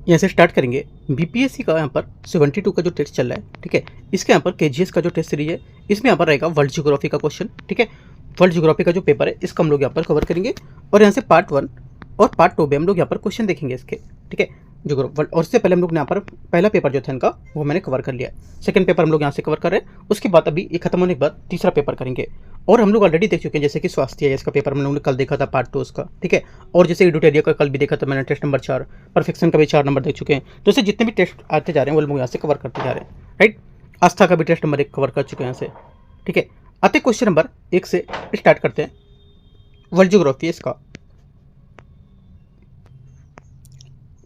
यहाँ से स्टार्ट करेंगे। बीपीएससी का यहाँ पर 72 का जो टेस्ट चल रहा है, ठीक है, इसके यहाँ पर केजीएस का जो टेस्ट सीरीज है, इसमें यहाँ पर रहेगा वर्ल्ड जियोग्राफी का क्वेश्चन, ठीक है। वर्ल्ड जियोग्राफी का जो पेपर है इसका हम लोग यहाँ पर कवर करेंगे, और यहाँ से पार्ट 1 और पार्ट 2 में हम लोग यहाँ पर क्वेश्चन देखेंगे इसके, ठीक है। जो और उससे पहले हम लोग यहाँ पर पहला पेपर जो था इनका वो मैंने कवर कर लिया है। सेकंड पेपर हम लोग यहाँ से कवर कर रहे हैं, उसके बाद अभी ये खत्म होने के बाद तीसरा पेपर करेंगे। और हम लोग ऑलरेडी देख चुके हैं, जैसे कि स्वास्थ्य इसका पेपर हम लोगों ने कल देखा था पार्ट 2 उसका, ठीक है। और जैसे एडुटेरिया का कल भी देखा था मैंने टेस्ट नंबर 4, परफेक्शन का भी 4 नंबर देख चुके हैं। तो इससे जितने भी टेस्ट आते जा रहे हैं वो लोग यहाँ से कवर करते जा रहे हैं, राइट। आस्था का भी टेस्ट नंबर 1 कवर कर चुके हैं यहाँ से, ठीक है। आते क्वेश्चन नंबर 1 से स्टार्ट करते हैं। वर्ल्ड जियोग्राफी इसका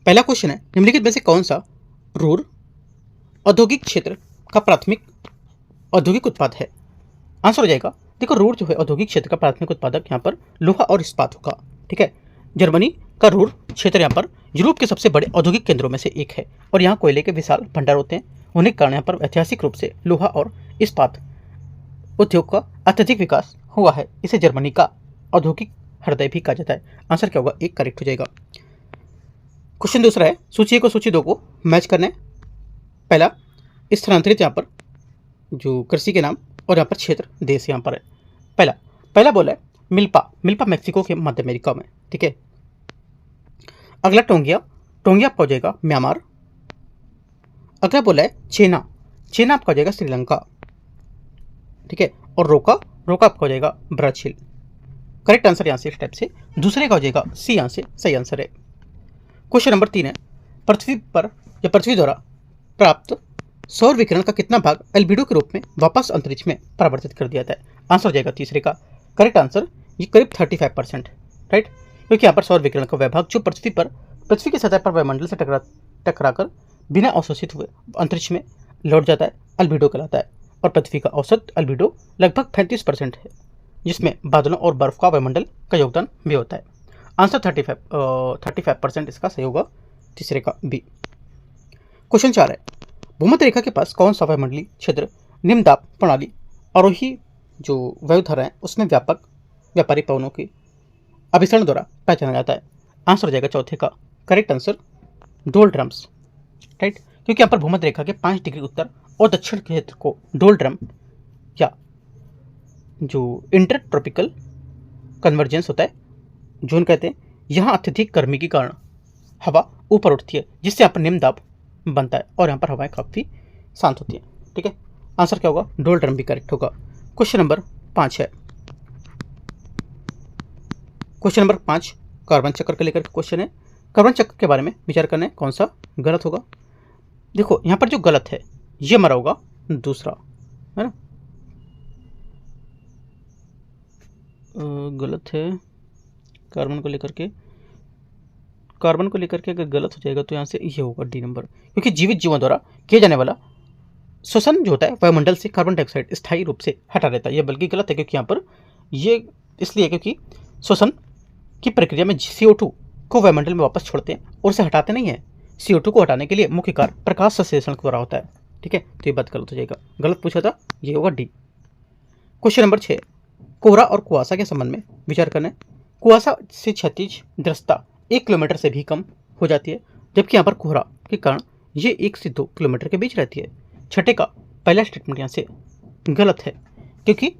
पहला क्वेश्चन है, निम्नलिखित में से कौन सा रूर औद्योगिक क्षेत्र का प्राथमिक औद्योगिक उत्पाद है? आंसर हो जाएगा, देखो रूर जो है औद्योगिक क्षेत्र का प्राथमिक उत्पादक यहाँ पर लोहा और इस्पात होगा, ठीक है। जर्मनी का रूर क्षेत्र यहाँ पर यूरोप के सबसे बड़े औद्योगिक केंद्रों में से एक है, और यहाँ कोयले के विशाल भंडार होते हैं। होने के कारण यहाँ पर ऐतिहासिक रूप से लोहा और इस्पात उद्योग का अत्यधिक विकास हुआ है। इसे जर्मनी का औद्योगिक हृदय भी कहा जाता है। आंसर क्या होगा? 1 करेक्ट हो जाएगा। क्वेश्चन दूसरा है, सूची 1 और सूची 2 को मैच करना है। पहला, स्थानांतरित यहाँ पर जो कृषि के नाम और यहाँ पर क्षेत्र देश यहाँ पर है। पहला बोला है मिल्पा मैक्सिको के मध्य अमेरिका में, ठीक है। अगला टोंगिया आपका हो जाएगा म्यांमार। अगला बोला है चेना आपका हो जाएगा श्रीलंका, ठीक है। और रोका आपका हो जाएगा ब्राजील। करेक्ट आंसर यहाँ से इस टाइप से। दूसरे का हो जाएगा सी, यहाँ से सही आंसर है। क्वेश्चन नंबर 3 है, पृथ्वी पर या पृथ्वी द्वारा प्राप्त सौर विकिरण का कितना भाग एल्बिडो के रूप में वापस अंतरिक्ष में परावर्तित कर दिया जाता है? आंसर हो जाएगा तीसरे का। करेक्ट आंसर ये करीब 35%, राइट। क्योंकि यहाँ पर सौर विकिरण का वह भाग जो पृथ्वी की सतह पर वायुमंडल से टकराकर बिना अवशोषित हुए अंतरिक्ष में लौट जाता है, एल्बिडो कहलाता है। और पृथ्वी का औसत एल्बिडो लगभग 35% है, जिसमें बादलों और बर्फ का वायुमंडल का योगदान भी होता है। आंसर 35% इसका सही होगा, तीसरे का बी। क्वेश्चन 4 है, भूमध्य रेखा के पास कौन सा वायुमंडलीय क्षेत्र निम्न दाब प्रणाली आरोही जो वायुधारा है उसमें व्यापारी पवनों के अभिसरण द्वारा पहचाना जाता है? आंसर हो जाएगा चौथे का। Correct answer डोलड्रम्स, right. क्योंकि यहाँ पर भूमध्य रेखा के 5 डिग्री उत्तर और दक्षिण क्षेत्र को डोलड्रम या जो इंटर ट्रॉपिकल कन्वर्जेंस होता है जोन कहते हैं। यहाँ अत्यधिक गर्मी के कारण हवा ऊपर उठती है, जिससे यहाँ पर निम्न दाब बनता है, और यहाँ पर हवाएं काफ़ी शांत होती हैं, ठीक है। आंसर क्या होगा? डोलड्रम भी करेक्ट होगा। क्वेश्चन नंबर 5 है, क्वेश्चन नंबर 5 कार्बन चक्र को लेकर क्वेश्चन है। कार्बन चक्र के बारे में विचार करना है, कौन सा गलत होगा। देखो यहाँ पर जो गलत है ये हमारा होगा दूसरा, है ना। गलत है कार्बन को लेकर के अगर गलत हो जाएगा तो यहाँ से ये होगा डी नंबर। क्योंकि जीवित जीवों द्वारा किया जाने वाला श्वसन जो होता है वायुमंडल से कार्बन डाइऑक्साइड स्थायी रूप से हटा देता है। यह बल्कि गलत है, क्योंकि यहाँ पर ये इसलिए क्योंकि श्वसन की प्रक्रिया में CO2 को वायुमंडल में वापस छोड़ते हैं और उसे हटाते नहीं है। CO2 को हटाने के लिए मुख्य कार्य प्रकाश संश्लेषण द्वारा होता है, ठीक है। तो ये बात गलत हो जाएगा, गलत पूछा था, ये होगा डी। क्वेश्चन नंबर 6, कोहरा और कुआसा के संबंध में विचार करना है। कुआसा से क्षैतिज दृश्यता 1 किलोमीटर से भी कम हो जाती है, जबकि यहाँ पर कोहरा के कारण ये 1 से 2 किलोमीटर के बीच रहती है। छठे का पहला स्टेटमेंट यहाँ से गलत है, क्योंकि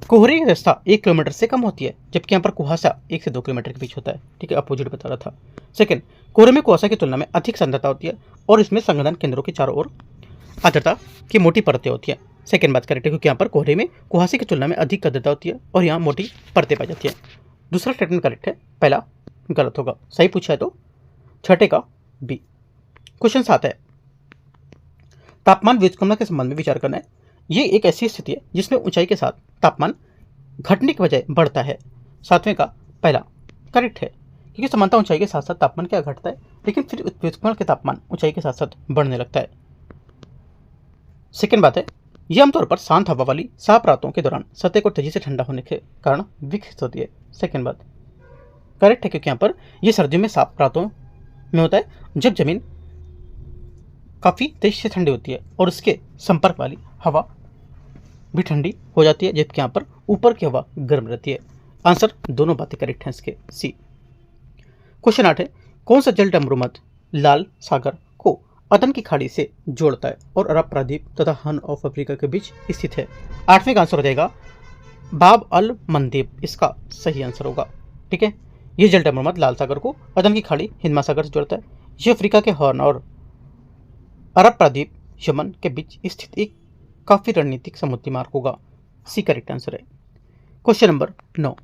कोहरे की दृश्यता 1 किलोमीटर से कम होती है, जबकि यहाँ पर कुहासा 1 से 2 किलोमीटर के बीच होता है, ठीक है। अपोजिट बता रहा था। सेकंड, कोहरे में कुहासा की तुलना में अधिक सांद्रता होती है, और इसमें संघनन केंद्रों के चारों ओर आर्द्रता की मोटी परतें होती हैं। सेकंड बात करेक्ट है, क्योंकि यहाँ पर कोहरे में कुहासे की तुलना में अधिक आर्द्रता होती है और यहाँ मोटी परतें पाई जाती है। दूसरा स्टेटमेंट करेक्ट है, पहला गलत होगा। सही पूछा है तो छठे का बी। क्वेश्चन 7 है, तापमान व्युत्क्रमण के संबंध में विचार करना है। ये एक ऐसी स्थिति है जिसमें ऊंचाई के साथ तापमान घटने के बजाय बढ़ता है। 7वें का पहला करेक्ट है, क्योंकि समानता ऊंचाई के साथ साथ तापमान क्या घटता है, लेकिन फिर व्युत्क्रमण के तापमान ऊंचाई के साथ साथ बढ़ने लगता है। सेकेंड बात है, यह आमतौर पर शांत हवा वाली साफ रातों के दौरान सतह को तेजी से ठंडा होने के कारण विकसित होती है। सेकेंड बात करेक्ट है, क्योंकि यहाँ पर यह सर्दियों में साफ रातों में होता है जब जमीन काफ़ी तेजी से ठंडी होती है और उसके संपर्क वाली हवा भी ठंडी हो जाती है, जबकि यहाँ पर ऊपर की हवा गर्म रहती है। आंसर दोनों बातें करेक्ट हैं इसके सी। क्वेश्चन 8 है, कौन सा जल डमरूमध्य लाल सागर को अदन की खाड़ी से जोड़ता है और अरब प्रायद्वीप तथा हॉर्न ऑफ अफ्रीका के बीच स्थित है? 8वें का आंसर हो जाएगा बाब अल मंदेब, इसका सही आंसर होगा। ठीक है, ये जल डमरूमध्य लाल सागर को अदन की खाड़ी हिंद महासागर से जोड़ता है। ये अफ्रीका के हॉर्न और अरब प्रायद्वीप यमन के बीच स्थित एक काफी रणनीतिक समुद्री मार्ग होगा। सी करेक्ट आंसर है। क्वेश्चन नंबर 9,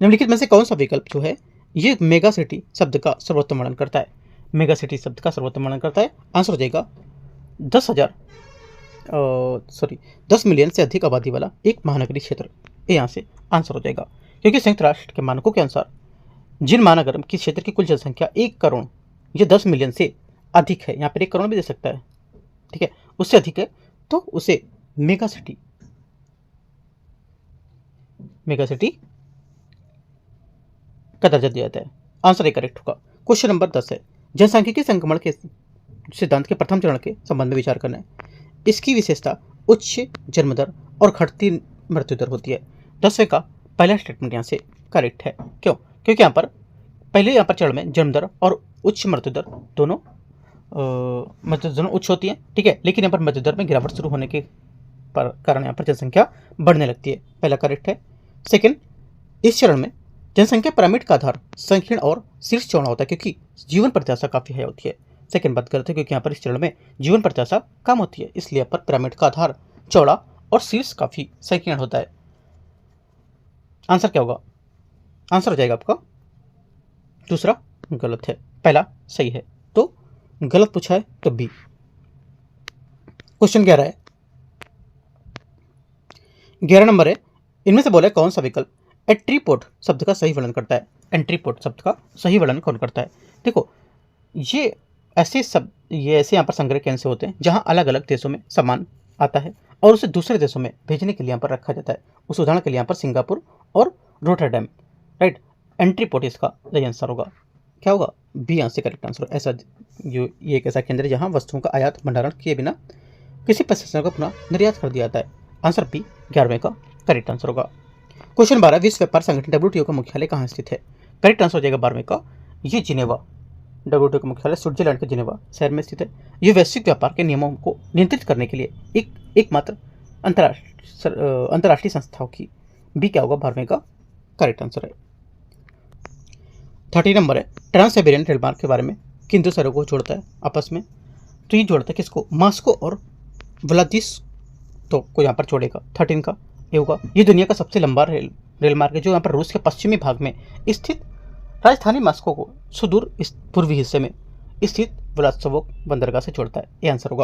निम्नलिखित में से कौन सा विकल्प जो है ये मेगा सिटी शब्द का सर्वोत्तम वर्णन करता है? मेगा सिटी शब्द का सर्वोत्तम वर्णन करता है। आंसर हो जाएगा 10 मिलियन से अधिक आबादी वाला एक महानगरीय क्षेत्र। ये यहाँ से आंसर हो जाएगा, क्योंकि संयुक्त राष्ट्र के मानकों के अनुसार जिन महानगर की क्षेत्र की कुल जनसंख्या 1 करोड़, ये 10 मिलियन से अधिक है, यहाँ पर 1 करोड़ भी दे सकता है, ठीक है, उससे अधिक है तो उसे मेगा सिटी का दर्जा दिया जाता है। आंसर एक करेक्ट होगा। क्वेश्चन नंबर 10 है, जनसांख्यिकी संक्रमण के सिद्धांत के प्रथम चरण के संबंध में विचार करना है। इसकी विशेषता उच्च जन्म दर और घटती मृत्यु दर होती है। 10वें का पहला स्टेटमेंट यहाँ से करेक्ट है। क्यों? क्योंकि यहाँ पर चरण में जन्म दर और उच्च मृत्यु दर दोनों उच्च होती है, ठीक है, लेकिन यहाँ पर मृत्यु दर में गिरावट शुरू होने के कारण यहाँ पर जनसंख्या बढ़ने लगती है। पहला करेक्ट है। सेकेंड, इस चरण में जनसंख्या पिरामिड का आधार संकीर्ण और शीर्ष चौड़ा होता है, क्योंकि जीवन प्रत्याशा काफी हाई होती है। सेकेंड बात करते हैं, क्योंकि यहाँ पर इस चरण में जीवन प्रत्याशा कम होती है, इसलिए यहाँ पर पिरामिड का आधार चौड़ा और शीर्ष काफी संकीर्ण होता है। आंसर क्या होगा? आंसर हो जाएगा आपका दूसरा गलत है, पहला सही है, तो गलत पूछा है तो बी। क्वेश्चन 11 है, 11 नंबर है, इनमें से बोले कौन सा विकल्प एंट्रीपोर्ट शब्द का सही वर्णन करता है? एंट्रीपोर्ट शब्द का सही वर्णन कौन करता है? देखो, ये ऐसे यहाँ पर संग्रह केंद्र होते हैं जहां अलग अलग देशों में सामान आता है और उसे दूसरे देशों में भेजने के लिए यहाँ पर रखा जाता है। उस उदाहरण के लिए यहाँ पर सिंगापुर और रोटरडैम, राइट। एंट्रीपोर्ट इसका सही आंसर होगा। क्या होगा? बी यहाँ से करेक्ट आंसर। ऐसा ये एक ऐसा केंद्र है जहाँ वस्तुओं का आयात भंडारण किए बिना किसी प्रसंस्करण को पुनः निर्यात कर दिया जाता है। आंसर बी 11वें का करेक्ट आंसर होगा। क्वेश्चन 12, विश्व व्यापार संगठन WTO का मुख्यालय कहाँ स्थित है? करेक्ट आंसर हो जाएगा 12वें का, ये जिनेवा। WTO का मुख्यालय स्विट्जरलैंड के जिनेवा शहर में स्थित है। ये वैश्विक व्यापार के नियमों को नियंत्रित करने के लिए एकमात्र अंतर्राष्ट्रीय संस्थाओं की। बी क्या होगा? 12वें का करेक्ट आंसर है। 30 नंबर है, ट्रांस साइबेरियन रेल मार्ग के बारे में किन दो शहरों को जोड़ता है आपस में? तो ये जोड़ता है किसको? मॉस्को और व्लादिवोस्तोक को यहाँ पर जोड़ेगा। 13 का ये होगा। ये दुनिया का सबसे लंबा रेल मार्ग है, जो यहाँ पर रूस के पश्चिमी भाग में स्थित राजधानी मॉस्को को सुदूर पूर्वी हिस्से में स्थित व्लादिवोस्तोक बंदरगाह से जोड़ता है। ये आंसर होगा।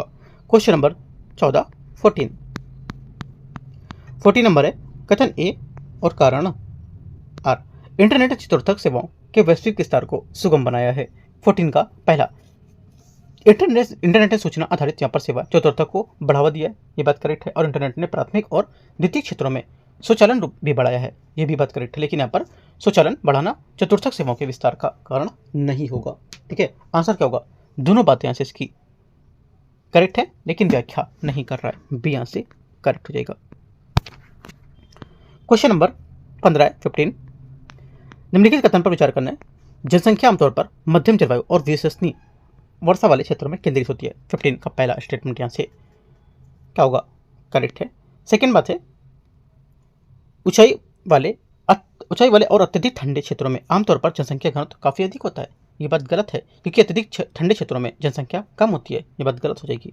क्वेश्चन नंबर 14 14 नंबर है, कथन ए और कारण आर इंटरनेट चतुर्थक सेवाओं के वैश्विक विस्तार को सुगम बनाया है। 14 का पहला, इंटरनेट ने सूचना आधारित यहाँ पर सेवा चतुर्थक को बढ़ावा दिया है, ये बात करेक्ट है। और इंटरनेट ने प्राथमिक और द्वितीय क्षेत्रों में स्वचालन रूप भी बढ़ाया है, ये भी बात करेक्ट है। लेकिन यहाँ पर स्वचालन बढ़ाना चतुर्थक सेवाओं के विस्तार का कारण नहीं होगा, ठीक है। आंसर क्या होगा? दोनों बातें यहाँ से इसकी करेक्ट है, लेकिन व्याख्या नहीं कर रहा है। बी यहाँ से करेक्ट हो जाएगा। क्वेश्चन नंबर 15 निम्नलिखित कथन पर विचार करना है। जनसंख्या आमतौर पर मध्यम जलवायु और विश्वसनीय वर्षा वाले क्षेत्रों में केंद्रित होती है। 15 का पहला स्टेटमेंट यहाँ से क्या होगा? करेक्ट है। सेकेंड बात है, ऊंचाई वाले और अत्यधिक ठंडे क्षेत्रों में आमतौर पर जनसंख्या घनत्व काफी अधिक होता है, ये बात गलत है, क्योंकि अत्यधिक ठंडे क्षेत्रों में जनसंख्या कम होती है, ये बात गलत हो जाएगी।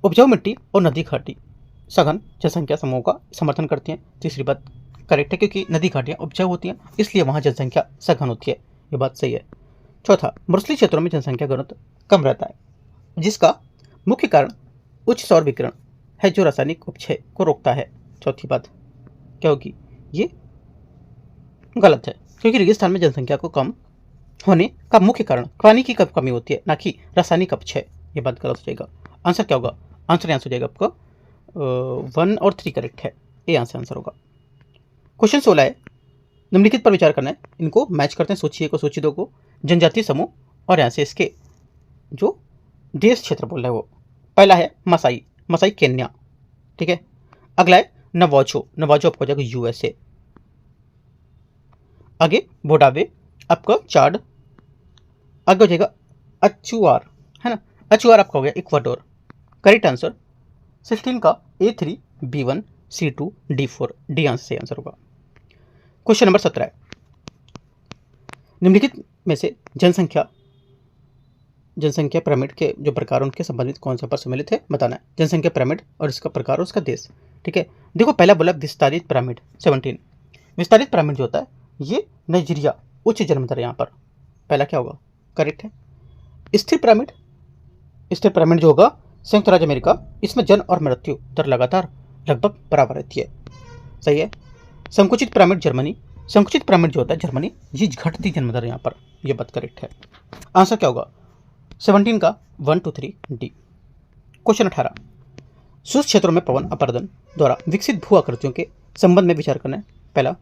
उपजाऊ मिट्टी और नदी घाटी सघन जनसंख्या समूह का समर्थन करती हैं। तीसरी बात करेक्ट है, क्योंकि नदी घाटियां उपजाऊ होती हैं, इसलिए वहां जनसंख्या सघन होती है, ये बात सही है। चौथा, मरुस्थलीय क्षेत्रों में जनसंख्या घनत्व कम रहता है, जिसका मुख्य कारण उच्च सौर विकिरण है, जो रासायनिक उपक्षय को रोकता है। चौथी बात क्या होगी? ये गलत है, क्योंकि रेगिस्तान में जनसंख्या को कम होने का मुख्य कारण पानी की कमी होती है, ना कि रासायनिक अपक्षय, ये बात गलत हो जाएगा। आंसर क्या होगा? आंसर यहाँ से हो जाएगा आपका 1 और 3 करेक्ट है, ये यहाँ से आंसर होगा। क्वेश्चन 16 है, निम्नलिखित पर विचार करना है, इनको मैच करते हैं, सूची 1 और सूची 2 को। जनजातीय समूह और यहाँ से इसके जो देश क्षेत्र बोल रहे हैं वो, पहला है मसाई केन्या, ठीक है। अगला है नवाजो आपको हो जाएगा USA। आगे बोडावे आपका चाड, आगे हो जाएगा अचुआर, है ना, अचुआर आपका हो गया इक्वाडोर। करेक्ट आंसर 16 का A3 B1 C2 D4, D answer सही आंसर होगा। क्वेश्चन नंबर 17 निम्नलिखित में से जनसंख्या पिरामिड के जो प्रकार उनके संबंधित कौन सा पर सम्मिलित है बताना है। जनसंख्या पिरामिड और इसका प्रकार और उसका देश। ठीक है, देखो पहला बोला विस्तारित पिरामिड 17। विस्तारित पिरामिड जो होता है ये नाइजीरिया, उच्च जन्म दर यहाँ पर पहला क्या होगा, करेक्ट है। स्थिर पिरामिड जो होगा संयुक्त राज्य अमेरिका, इसमें जन्म और मृत्यु दर लगातार लगभग बराबर रहती है, सही है। संकुचित पिरामिड जर्मनी, संकुचित पिरामिड जो होता है जर्मनी, ये घटती जन्म दर यहाँ पर, ये बात करेक्ट है। आंसर क्या होगा 17 का 1 2 3 डी। क्वेश्चन 18 शुष्क क्षेत्रों में पवन अपरदन द्वारा विकसित भू आकृतियों के संबंध में विचार करना है। पहला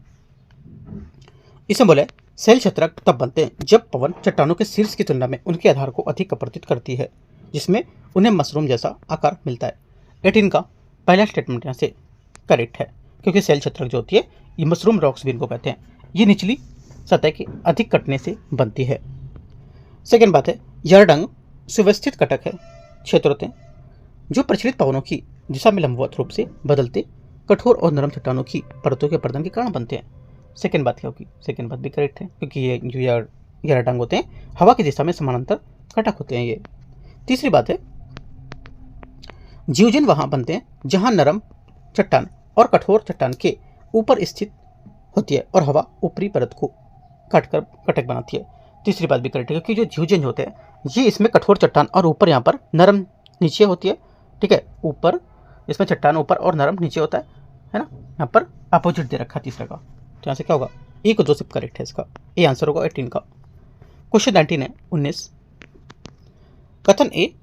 इसमें बोले शैल क्षेत्र तब बनते हैं जब पवन चट्टानों के शीर्ष की तुलना में उनके आधार को अधिक अपवर्तित करती है, जिसमें उन्हें मशरूम जैसा आकार मिलता है। 18 का पहला स्टेटमेंट यहाँ से करेक्ट है, क्योंकि शैल क्षेत्र जो होती है ये मशरूम रॉक्स भी इनको कहते हैं, ये निचली सतह के अधिक कटने से बनती है। सेकेंड बात है यारडंग सुव्यवस्थित कटक है क्षेत्र होते हैं जो प्रचलित पवनों की दिशा में लंबवत रूप से बदलते कठोर और नरम चट्टानों की परतों के अपरदन के कारण बनते हैं। सेकेंड बात क्या होगी, सेकेंड बात भी करेक्ट है, क्योंकि ये जो यारडंग होते हैं हवा की दिशा में समानांतर कटक होते हैं ये। तीसरी बात है जियोजन वहां बनते हैं जहां नरम चट्टान और कठोर चट्टान के ऊपर स्थित होती है और हवा ऊपरी परत को काटकर कटक बनाती है। तीसरी बात भी करेक्ट है, क्योंकि जो जियोजन होते हैं ये इसमें कठोर चट्टान और ऊपर यहाँ पर नरम नीचे होती है। ठीक है, ऊपर इसमें चट्टान ऊपर और नरम नीचे होता है ना, यहाँ पर अपोजिट दे रखा है तीसरा का, तो यहाँ से क्या होगा 1 2 सिर्फ करेक्ट है इसका, ये आंसर होगा 18 का। क्वेश्चन 19 है 19 कथन ए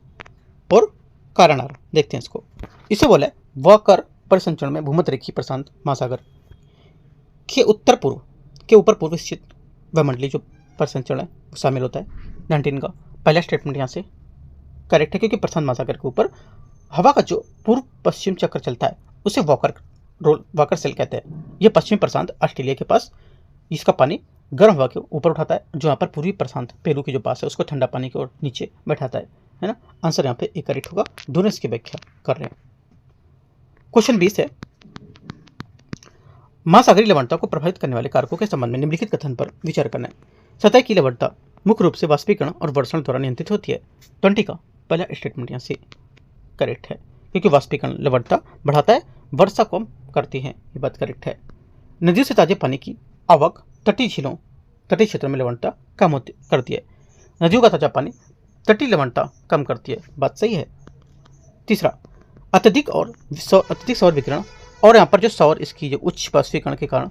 और कारण आर, देखते हैं इसको। इसे बोला है वकर परिसंचरण में भूमध्य रेखीय प्रशांत महासागर के उत्तर पूर्व के ऊपर पूर्व स्थित वमंडलीय जो परिसंचरण है वो शामिल होता है। 19 का पहला स्टेटमेंट यहाँ से करेक्ट है, क्योंकि प्रशांत महासागर के ऊपर हवा का जो पूर्व पश्चिम चक्र चलता है उसे वॉकर सेल कहते हैं। यह पश्चिमी प्रशांत ऑस्ट्रेलिया के पास इसका पानी गर्म हवा के ऊपर उठाता है, जो यहाँ पर पूर्वी प्रशांत पेरू के जो पास है उसको ठंडा पानी की ओर नीचे बैठाता है ना। आंसर यहाँ पे एक करेक्ट होगा, दोनों इसकी व्याख्या कर रहे हैं। क्वेश्चन 20 है महासागरीय लवणता को प्रभावित करने वाले कारकों के संबंध में निम्नलिखित कथन पर विचार करना है। सतह की लवणता मुख्य रूप से वाष्पीकरण और वर्षण द्वारा नियंत्रित होती है। 20 का पहला स्टेटमेंट यहाँ से करेक्ट है, क्योंकि वाष्पीकरण लवणता बढ़ाता है, वर्षा कम करती है, ये बात करेक्ट है। नदियों से ताजे पानी की आवक तटीय क्षेत्रों में लवणता कम करती है। नदियों का ताजा पानी तटीय लवणता कम करती है, बात सही है। तीसरा अत्यधिक सौर विकिरण और यहाँ पर जो सौर इसकी जो उच्च वाष्पीकरण के कारण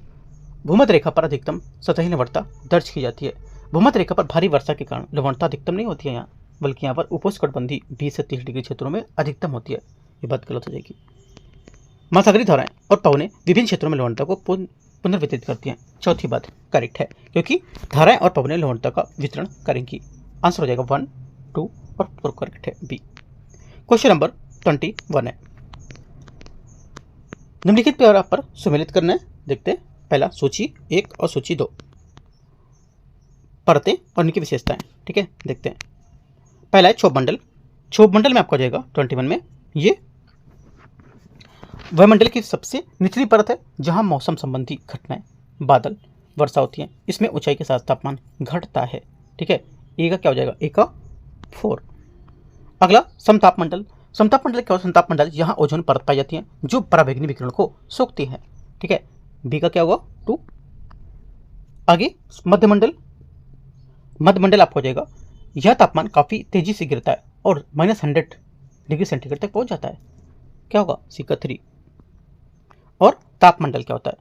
भूमध्य रेखा पर अधिकतम सतही लवणता दर्ज की जाती है। भूमध्य रेखा पर भारी वर्षा के कारण लवणता अधिकतम नहीं होती है यहाँ, बल्कि यहाँ पर उपोष्णकटिबंधीय 20 से 30 डिग्री क्षेत्रों में अधिकतम होती है, ये बात गलत हो जाएगी। महासागरीय धाराएं और पवनें विभिन्न क्षेत्रों में लवणता को पुनर्वितरित करती हैं। चौथी बात करेक्ट है, क्योंकि धाराएं और पवनें लवणता का वितरण करेंगी। आंसर हो जाएगा 1 2 और 4 करेक्ट है बी। क्वेश्चन नंबर 21 है निम्नलिखित पैरा पर सुमेलित करना है। देखते हैं पहला सूची 1 और सूची 2 परतें और उनकी विशेषताएं। ठीक है, देखते हैं। पहला है क्षोभ मंडल। क्षोभ मंडल में आपका जाएगा 21 में ये वायुमंडल की सबसे निचली परत है जहां मौसम संबंधी घटनाएं बादल वर्षा होती है। इसमें ऊंचाई के साथ तापमान घटता है। ठीक है, ए का क्या हो जाएगा, ए का 4। अगला समताप मंडल। समताप मंडल क्या होगा, समताप मंडल यहाँ ओजोन परत पाई जाती है जो पराबैंगनी विकिरण को सोखती है। ठीक है, बी का क्या होगा 2। आगे मध्यमंडल। मध्यमंडल आपको हो जाएगा यह तापमान काफी तेजी से गिरता है और -100 डिग्री सेंटीग्रेड तक पहुंच जाता है, क्या होगा सी का 3। और तापमंडल क्या होता है,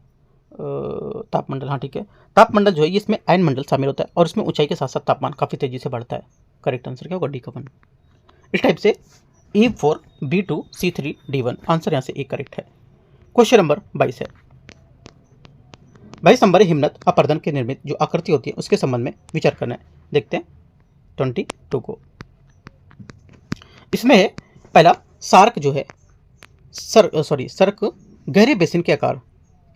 तापमंडल, हाँ ठीक है, तापमंडल जो है इसमें आयन मंडल शामिल होता है और इसमें ऊंचाई के साथ साथ तापमान काफी तेजी से बढ़ता है। करेक्ट आंसर क्या होगा डी का 1। इस टाइप से E4 B2 C3 D1 answer यहाँ से एक करेक्ट है। क्वेश्चन नंबर 22 है 22 नंबर हिमनद अपरदन के निर्मित जो आकृति होती है उसके संबंध में विचार करना है। देखते हैं 22 इसमें है पहला सार्क जो है सर्क गहरे बेसिन के आकार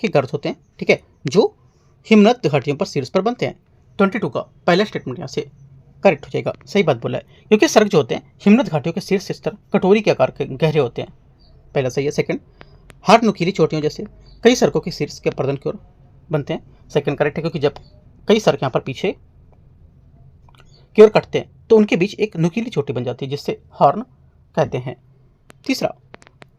के गर्त होते हैं। ठीक है, जो हिमनद घाटियों पर शीर्ष पर बनते हैं। 22 का पहला स्टेटमेंट यहाँ से करेक्ट हो जाएगा, सही बात बोला है, क्योंकि सड़क जो होते हैं हिमनद घाटियों के शीर्ष स्तर कटोरी के आकार के गहरे होते हैं, पहला सही है। सेकंड, हार्ड नुकीली चोटियों जैसे कई सड़कों के शीर्ष के पर्दन की ओर बनते हैं, सेकंड करेक्ट है, क्योंकि जब कई सड़क यहाँ पर पीछे की ओर कटते हैं तो उनके बीच एक नुकीली चोटी बन जाती है जिससे हॉर्न कहते हैं। तीसरा,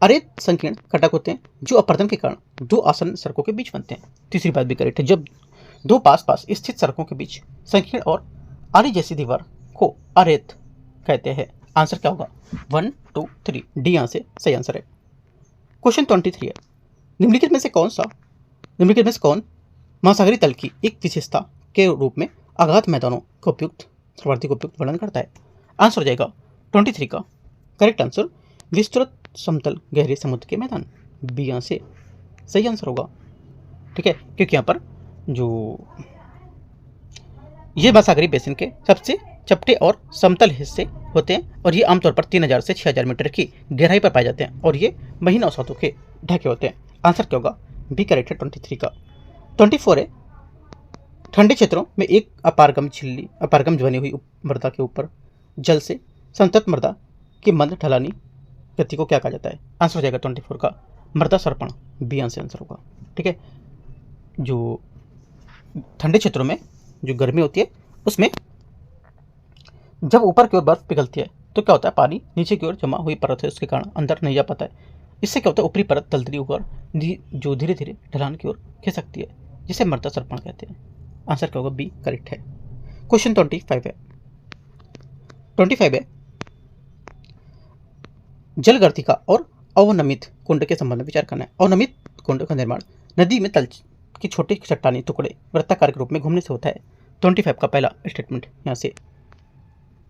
अरेत संकीर्ण कटक होते हैं जो अपर्दन के कारण दो आसन सड़कों के बीच बनते हैं, तीसरी बात भी करेक्ट है, जब दो पास पास स्थित सड़कों के बीच संकीर्ण और आरी जैसी दीवार को अरेत कहते हैं। आंसर क्या होगा? 1 2 3 डी यहाँ से सही आंसर है। क्वेश्चन 23 है, निम्नलिखित में से कौन महासागरीय तल की एक विशेषता के रूप में अगाध मैदानों का उपयुक्त प्रवृत्ति को उपयुक्त वर्णन करता है? आंसर हो जाएगा 23 का करेक्ट आंसर विस्तृत समतल गहरे समुद्र के मैदान, बी यहाँ से सही आंसर होगा। ठीक है, क्योंकि यहाँ पर जो ये महासागरीय बेसिन के सबसे चपटे और समतल हिस्से होते हैं और ये आमतौर पर 3000 से 6000 मीटर की गहराई पर पाए जाते हैं और ये महीना औसतों के ढके होते हैं। आंसर क्या होगा? बी करेक्ट है 23 का। 24 है, ठंडे क्षेत्रों में एक अपारगम बनी हुई मृदा के ऊपर जल से संतप्त मृदा की मंद ढलानी गति को क्या कहा जाता है? आंसर हो जाएगा 24 का मृदा सर्पण, बी आंसर होगा। ठीक है, जो ठंडे क्षेत्रों में जो गर्मी होती है उसमें जब ऊपर की ओर बर्फ पिघलती है तो क्या होता है, पानी नीचे की ओर जमा हुई परत है उसके कारण अंदर नहीं जा पाता है। इससे क्या होता है, ऊपरी परत दलदली होकर जो धीरे धीरे ढलान की ओर खिसकती है जिसे मृदा सर्पण कहते हैं। आंसर क्या होगा? बी करेक्ट है। क्वेश्चन 25 है, जलगर्तिका और अवनमित कुंड के संबंध में विचार करना है। अवनमित कुंड का निर्माण नदी में तल की छोटे चट्टानी टुकड़े वृत्ताकार के रूप में घूमने से होता है। 25 का पहला स्टेटमेंट यहाँ से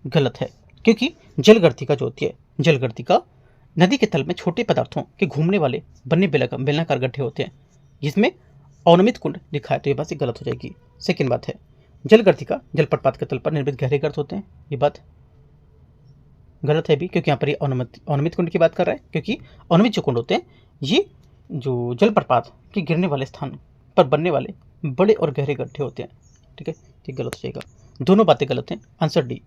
गलत है, क्योंकि जलगर्तिका जो होती है, जलगर्तिका नदी के तल में छोटे पदार्थों के घूमने वाले बने बेलनाकार गड्ढे होते हैं जिसमें अवनमित कुंड लिखा है, तो ये बात से गलत हो जाएगी। सेकेंड बात है, जलगर्तिका जलप्रपात के तल पर निर्मित गहरे गर्त होते हैं, ये बात गलत है भी, क्योंकि यहाँ पर ये अवनमित कुंड की बात कर रहा है, क्योंकि अवनमित जो कुंड होते हैं ये जो जलप्रपात के गिरने वाले स्थान पर बनने वाले बड़े और गहरे गड्ढे होते हैं। ठीक है, ये गलत हो जाएगा, दोनों बातें गलत हैं। Answer D.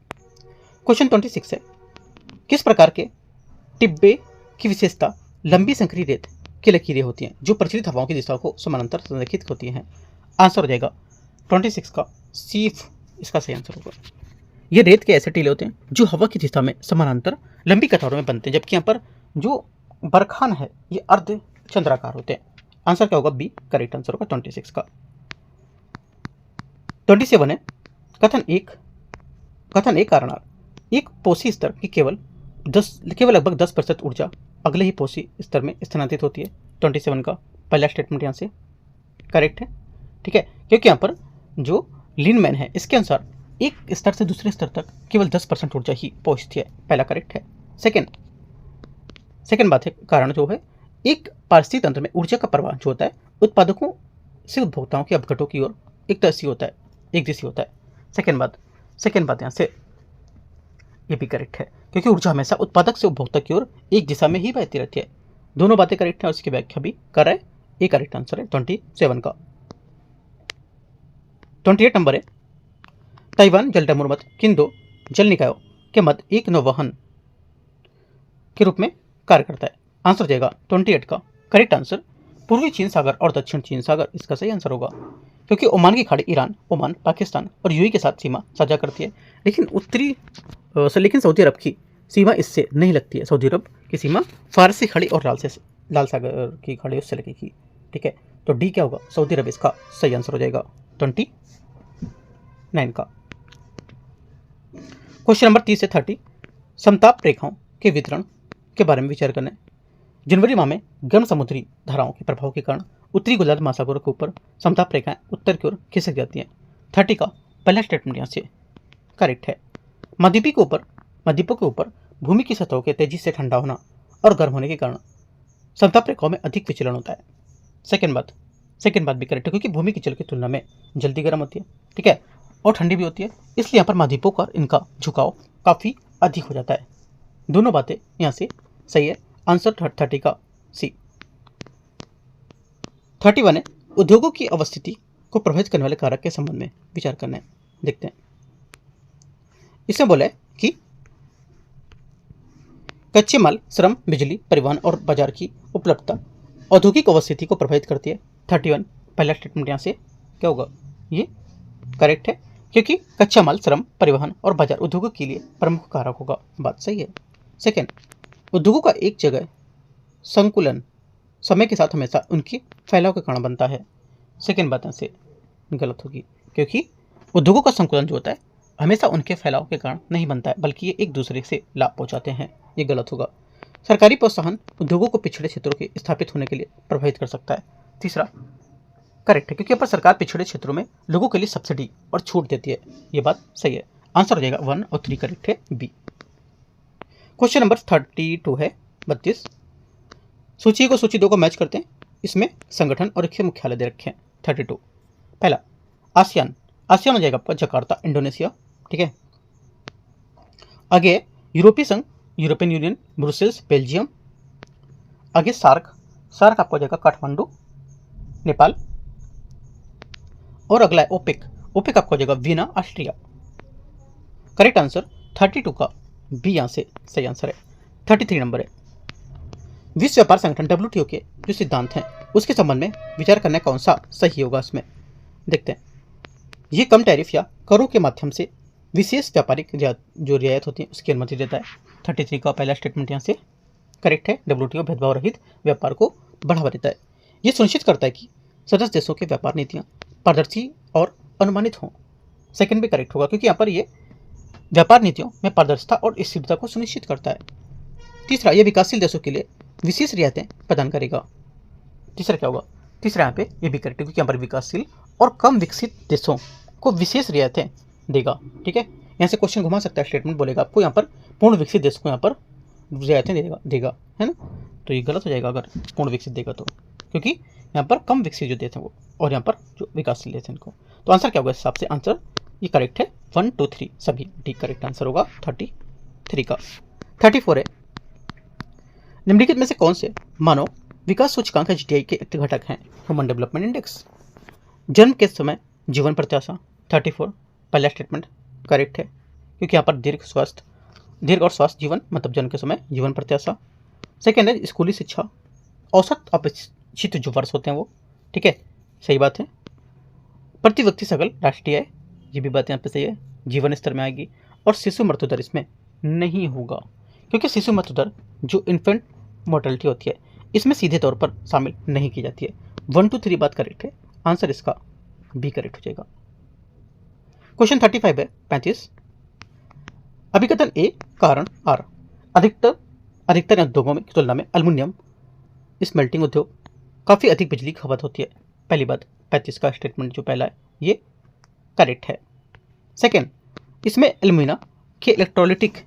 क्वेश्चन 26 है, किस प्रकार के टिब्बे की विशेषता लंबी संकरी रेत की लकीरें होती हैं जो प्रचलित हवाओं की दिशा को समानांतर संरेखित होती हैं? आंसर हो जाएगा 26 का सीफ, इसका सही आंसर होगा। ये रेत के ऐसे टीले होते हैं जो हवा की दिशा में समानांतर लंबी कतारों में बनते हैं, जबकि यहाँ पर जो बरखान है ये अर्ध चंद्राकार होते हैं। आंसर क्या होगा? बी करेक्ट आंसर होगा 26 का। 27 है, कथन एक कारणार एक पोषी स्तर की केवल लगभग 10% ऊर्जा अगले ही पोषी स्तर में स्थानांतरित होती है। 27 का पहला स्टेटमेंट यहाँ से करेक्ट है। ठीक है, क्योंकि यहाँ पर जो लिनमैन है इसके अनुसार एक स्तर से दूसरे स्तर तक केवल 10% ऊर्जा ही पहुँचती है, पहला करेक्ट है। सेकेंड बात है, कारण जो है एक पारिस्थितिक तंत्र में ऊर्जा का प्रवाह जो होता है उत्पादकों से उपभोक्ताओं के अपघटों की ओर एक दिशी होता है। सेकेंड बात यहाँ से ये भी करेक्ट है, क्योंकि ऊर्जा हमेशा उत्पादक से उपभोक्ता की ओर एक दिशा में ही बहती रहती है। दोनों बातें करेक्ट है और उसकी व्याख्या भी कर रहा है, ये करेक्ट आंसर है 27 का। 28 नंबर है, ताइवान जलडमरूमत किन दो जल निकायों के मध्य एक नौवहन के रूप में कार्य करता है? आंसर जाएगा 28 का करेक्ट आंसर पूर्वी चीन सागर और दक्षिण चीन सागर, इसका सही आंसर होगा, क्योंकि ओमान की खाड़ी ईरान, ओमान, पाकिस्तान और यूएई के साथ सीमा साझा करती है, लेकिन सऊदी अरब की सीमा इससे नहीं लगती है। सऊदी अरब की सीमा फारसी खाड़ी और लाल सागर की खाड़ी उससे लगेगी। ठीक है, तो डी क्या होगा? सऊदी अरब इसका सही आंसर हो जाएगा 29 का। क्वेश्चन नंबर 30 से 30, समताप रेखाओं के वितरण के बारे में विचार करना है। जनवरी माह में गर्म समुद्री धाराओं के प्रभाव के कारण उत्तरी गोलार्ध महासागर के ऊपर समताप रेखाएं उत्तर की ओर खिसक जाती हैं। 30 का पहला स्टेटमेंट यहाँ से करेक्ट है। महाद्वीपों के ऊपर भूमि की सतहों के तेजी से ठंडा होना और गर्म होने के कारण समताप रेखाओं में अधिक विचलन होता है। सेकेंड बात भी करेक्ट है, क्योंकि भूमि की जल की तुलना में जल्दी गर्म होती है, ठीक है, और ठंडी भी होती है, इसलिए यहाँ पर महाद्वीपों का इनका झुकाव काफ़ी अधिक हो जाता है। दोनों बातें यहाँ से सही है। आंसर 30 का सी। 31 है, उद्योगों की अवस्थिति को प्रभावित करने वाले कारक के संबंध में विचार करना है। देखते हैं। इसमें बोला है कि कच्चे माल, श्रम, बिजली, परिवहन और बाजार की उपलब्धता औद्योगिक अवस्थिति को प्रभावित करती है। 31 पहला स्टेटमेंट यहाँ से क्या होगा, ये करेक्ट है, क्योंकि कच्चा माल, श्रम, परिवहन और बाजार उद्योगों के लिए प्रमुख कारक होगा। बात सही है। सेकेंड, उद्योगों का एक जगह संकुलन समय के साथ हमेशा उनके फैलाव के कारण बनता है। सेकेंड बात यहाँ से गलत होगी, क्योंकि उद्योगों का संकुलन जो होता है हमेशा उनके फैलाव के कारण नहीं बनता है, बल्कि ये एक दूसरे से लाभ पहुंचाते हैं। ये गलत होगा। सरकारी प्रोत्साहन उद्योगों को पिछड़े क्षेत्रों के स्थापित होने के लिए प्रभावित कर सकता है। तीसरा करेक्ट है, क्योंकि यहाँ पर सरकार पिछड़े क्षेत्रों में लोगों के लिए सब्सिडी और छूट देती है। ये बात सही है। आंसर हो जाएगा 1 और 3 करेक्ट है, बी। क्वेश्चन नंबर 32 है 32। सूची को सूची 2 को मैच करते हैं। इसमें संगठन और इसके मुख्यालय दे रखे हैं। 32 पहला आसियान, आसियान हो जाएगा आपका जकार्ता, इंडोनेशिया। ठीक है। आगे यूरोपीय संघ, यूरोपियन यूनियन, ब्रुसेल्स, बेल्जियम। आगे सार्क, सार्क आपको हो जाएगा काठमांडू, नेपाल। और अगला है ओपेक, ओपेक आपको हो जाएगा वीना, ऑस्ट्रिया। करेक्ट आंसर 32 का बी यहाँ से सही आंसर है। 33 नंबर है विश्व व्यापार संगठन WTO के जो सिद्धांत हैं उसके संबंध में विचार करना कौन सा सही होगा। इसमें देखते हैं। ये कम टैरिफ या करों के माध्यम से विशेष व्यापारिक जो रियायत होती है उसकी अनुमति देता है। 33 का पहला स्टेटमेंट यहाँ से करेक्ट है। WTO भेदभाव रहित व्यापार को बढ़ावा देता है। ये सुनिश्चित करता है कि सदस्य देशों के व्यापार नीतियाँ पारदर्शी और अनुमानित हों। सेकंड भी करेक्ट होगा, क्योंकि यहाँ पर ये व्यापार नीतियों में पारदर्शिता और स्थिरता को सुनिश्चित करता है। तीसरा, ये विकासशील देशों के लिए विशेष रियायतें प्रदान करेगा। तीसरा क्या होगा, तीसरा यहाँ पे ये भी करेक्ट है, क्योंकि यहाँ पर विकासशील और कम विकसित देशों को विशेष रियायतें देगा। ठीक है, यहाँ से क्वेश्चन घुमा सकता है, स्टेटमेंट बोलेगा आपको यहाँ पर पूर्ण विकसित देश को यहाँ पर रियायतें देगा, है ना। तो ये गलत हो जाएगा अगर पूर्ण विकसित देगा तो, क्योंकि यहाँ पर कम विकसित जो देश हैं वो, और यहाँ पर जो विकासशील देश हैं इनको। तो आंसर क्या होगा इस हिसाब से, आंसर ये करेक्ट है 1 2 3 सभी डी करेक्ट आंसर होगा 33 का। 34 है निम्नलिखित में से कौन से मानव विकास सूचकांक HDI के एक घटक हैं। Human development index. जन्म के समय जीवन प्रत्याशा 34 पहला स्टेटमेंट करेक्ट है, क्योंकि यहाँ पर दीर्घ और स्वस्थ जीवन मतलब जन्म के समय जीवन प्रत्याशा। सेकेंड है स्कूली शिक्षा, औसत अपेक्षित जो वर्ष होते हैं वो। ठीक है, सही बात है। प्रति व्यक्ति सकल राष्ट्रीय आय, ये भी बात यहाँ पे सही है, जीवन स्तर में आएगी। और शिशु मृत्यु दर इसमें नहीं होगा, क्योंकि शिशु मृत्यु दर जो इन्फेंट मोर्टेलिटी होती है इसमें सीधे तौर पर शामिल नहीं की जाती है। 1 2 3 बात करेक्ट है, आंसर इसका बी करेक्ट हो जाएगा। क्वेश्चन 35 है 35। अभिकथन ए कारण आर, अधिकतर उद्योगों में की तुलना में एल्युमिनियम स्मेल्टिंग उद्योग काफ़ी अधिक बिजली की खपत होती है। पहली बात 35 का स्टेटमेंट जो पहला है ये करेक्ट है। सेकेंड, इसमें एल्यूमिना के इलेक्ट्रोलाइटिक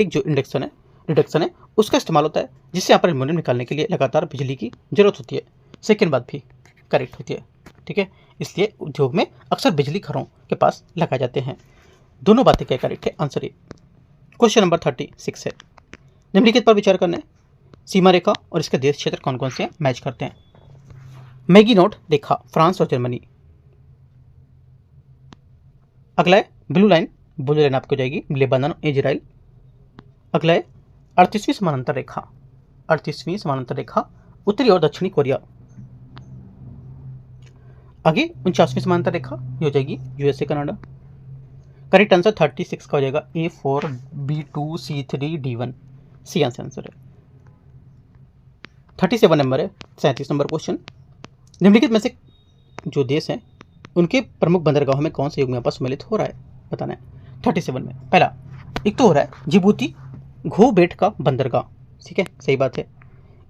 जो रिडक्शन है उसका इस्तेमाल होता है, जिससे यहाँ पर एल्यूमिनियम निकालने के लिए लगातार बिजली की जरूरत होती है। सेकेंड बात भी करेक्ट होती है। ठीक है, इसलिए उद्योग में अक्सर बिजली घरों के पास लगाए जाते हैं। दोनों बातें क्या करेक्ट है, आंसर ए। क्वेश्चन नंबर 36 है निम्नलिखित पर विचार करना है। सीमा रेखा और इसके देश क्षेत्र कौन कौन से मैच करते हैं। मैगीनोट रेखा फ्रांस और जर्मनी। अगला है ब्लू लाइन आपको जाएगी लेबनान और इजराइल। अगला है 38वीं समानांतर रेखा उत्तरी और दक्षिणी कोरिया। आगे 49वीं समानांतर रेखा ये हो जाएगी USA कनाडा। करेक्ट आंसर 36 का हो जाएगा A4 B2 C3 D1 C answer है। 37 नंबर है 37 नंबर क्वेश्चन। निम्नलिखित में से जो देश हैं उनके प्रमुख बंदरगाहों में कौन सा युग में आपस सम्मिलित हो रहा है बताना है। 37 में पहला एक तो हो रहा है जिबूती घोबेट का बंदरगाह। ठीक है, सही बात है।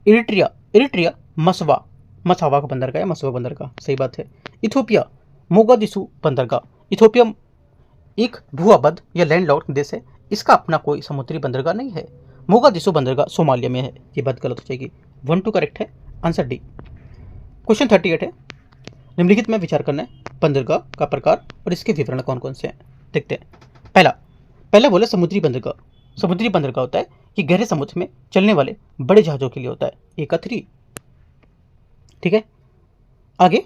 इरिट्रिया मसावा का बंदरगाह है, मसवा बंदरगाह, सही बात है। इथोपिया मोगादिशु बंदरगाह। इथोपिया एक भूआबद्ध या लैंडलॉक्ड देश है, इसका अपना कोई समुद्री बंदरगाह नहीं है। मोगादिशु बंदरगाह सोमालिया में है, ये बात गलत हो जाएगी। 1 2 करेक्ट है, आंसर डी। क्वेश्चन 38 है निम्नलिखित में विचार करना है बंदरगाह का प्रकार और इसके विवरण कौन कौन से हैं देखते हैं। पहला बोले समुद्री बंदरगाह होता है कि गहरे समुद्र में चलने वाले बड़े जहाजों के लिए होता है, 1 का 3। ठीक है, आगे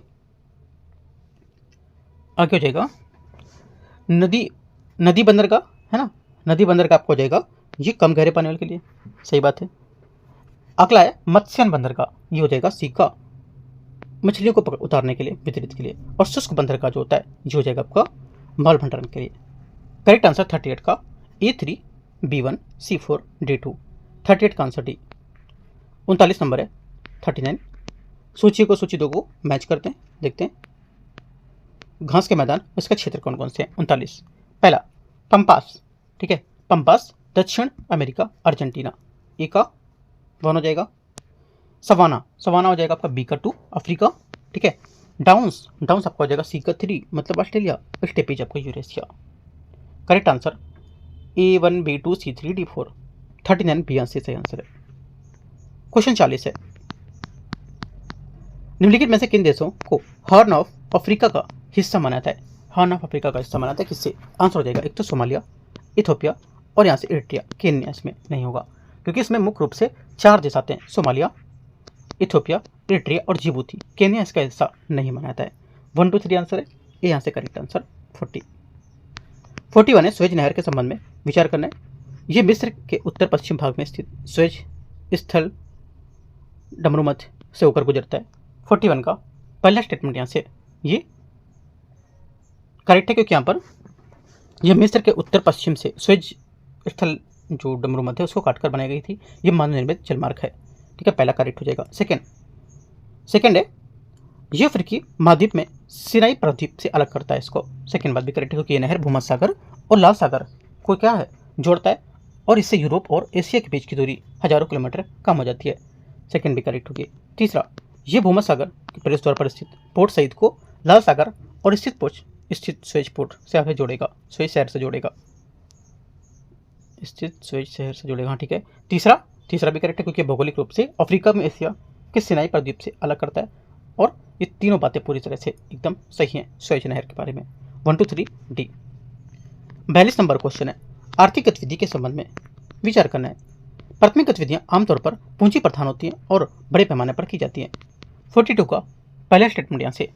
आगे हो जाएगा नदी नदी बंदरगाह, है ना, नदी बंदरगाह आपको हो जाएगा ये कम गहरे पानी वाले के लिए, सही बात है। अगला है मत्स्यन बंदरगाह, ये हो जाएगा सी का मछलियों को उतारने के लिए, वितरित के लिए। और शुष्क बंदरगाह जो होता है ये हो जाएगा आपका माल भंडारण के लिए। करेक्ट आंसर 38 का A3B1C4D2, 38 का आंसर डी। 39 नंबर है 39। सूची को सूची 2 को मैच करते हैं, देखते हैं। घास के मैदान इसका क्षेत्र कौन कौन से हैं। 39 पहला पंपास, ठीक है, पंपास दक्षिण अमेरिका अर्जेंटीना, ए का 1 हो जाएगा। सवाना, सवाना हो जाएगा आपका बी का 2 अफ्रीका, ठीक है। डाउन्स, डाउन्स आपका हो जाएगा सी का 3 मतलब ऑस्ट्रेलिया, स्टेपीज आपका Eurasia. Correct answer A1B2C3D4, 39 B answer सही आंसर है। क्वेश्चन 40 है, निम्नलिखित में से किन देशों को हॉर्न ऑफ अफ्रीका का हिस्सा माना जाता है। हॉर्न ऑफ अफ्रीका का हिस्सा माना जाता है किससे। आंसर हो जाएगा एक तो सोमालिया, इथोपिया और यहाँ से इरिट्रिया। केन्या इसमें नहीं होगा क्योंकि इसमें मुख्य रूप से 4 देश आते हैं, सोमालिया, इथोपिया, इरिट्रिया और जिबूती। केन्या इसका हिस्सा नहीं माना जाता है। 1 2 3 आंसर है, ये यहाँ से करेक्ट आंसर 41 है। स्वेज नहर के संबंध में विचार करना है। ये मिस्र के उत्तर पश्चिम भाग में स्थित स्वेज स्थल डमरू मध्य से होकर गुजरता है। 41 का पहला स्टेटमेंट यहाँ से ये करेक्ट है क्योंकि यहाँ पर यह मिस्र के उत्तर पश्चिम से स्वेज स्थल जो डमरू मध्य है उसको काटकर बनाई गई थी। ये मानव निर्मित जलमार्ग है, ठीक है, पहला करेक्ट हो जाएगा। सेकंड है ये अफ्रीकी महाद्वीप में सिनाई प्रायद्वीप से अलग करता है इसको। सेकंड बात भी करेक्ट है क्योंकि ये नहर भूमध्य सागर और लाल सागर को क्या है जोड़ता है और इससे यूरोप और एशिया के बीच की दूरी हजारों किलोमीटर कम हो जाती है। सेकंड भी करेक्ट होगी। तीसरा, ये भूमध्य सागर के प्रवेश द्वार पर स्थित पोर्ट सईद को लाल सागर और स्थित स्वेज पोर्ट से आगे जोड़ेगा, स्वेज शहर से जोड़ेगा, स्थित स्वेज शहर से जोड़ेगा, हाँ ठीक है। तीसरा भी करेक्ट है क्योंकि भौगोलिक रूप से अफ्रीका में एशिया के सिनाई प्रायद्वीप से अलग करता है और ये तीनों बातें पूरी तरह से एकदम सही हैं स्वेज नहर के बारे में। 1 2 3 डी। 42 नंबर क्वेश्चन है, आर्थिक गतिविधि के संबंध में विचार करना है। प्राथमिक गतिविधियां आमतौर पर पूंजी प्रधान होती हैं और बड़े पैमाने पर की जाती हैं। 42 का पहला स्टेटमेंट यहाँ से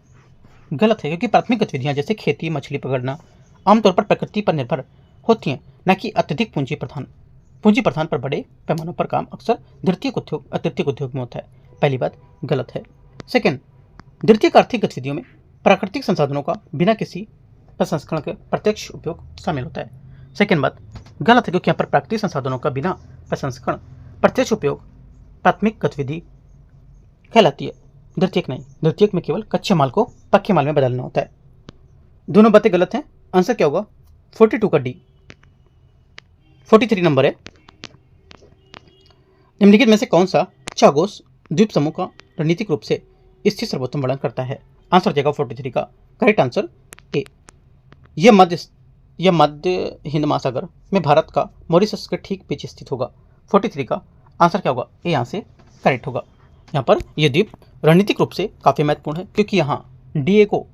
गलत है क्योंकि प्राथमिक गतिविधियां जैसे खेती, मछली पकड़ना आमतौर पर प्रकृति पर निर्भर होती हैं, न कि अत्यधिक पूंजी प्रधान पर बड़े पैमानों पर काम अक्सर द्वितीयक उद्योग में होता है। पहली बात गलत है। सेकंड, द्वितीयक आर्थिक गतिविधियों में प्राकृतिक संसाधनों का बिना किसी प्रसंस्करण के प्रत्यक्ष उपयोग शामिल होता है। सेकंड बात गलत है क्योंकि यहाँ पर प्राकृतिक संसाधनों का बिना प्रसंस्करण प्रत्यक्ष उपयोग प्राथमिक गतिविधि कहलाती है, द्वितीयक नहीं। द्वितीयक में केवल कच्चे माल को पक्के माल में बदलना होता है। दोनों बातें गलत हैं। आंसर क्या होगा 42 का डी। 43 नंबर है, निम्नलिखित में से कौन सा चागोस द्वीप समूह का रणनीतिक रूप से स्थित सर्वोत्तम वर्णन करता है। आंसर हो जाएगा 43 का करेक्ट आंसर ए। यह मध्य हिंद महासागर में भारत का मॉरिशस के ठीक बीच स्थित होगा। 43 का आंसर क्या होगा ए, यहाँ से करेक्ट होगा। यहाँ पर यह द्वीप रणनीतिक रूप से काफ़ी महत्वपूर्ण है क्योंकि यहाँ डिएगो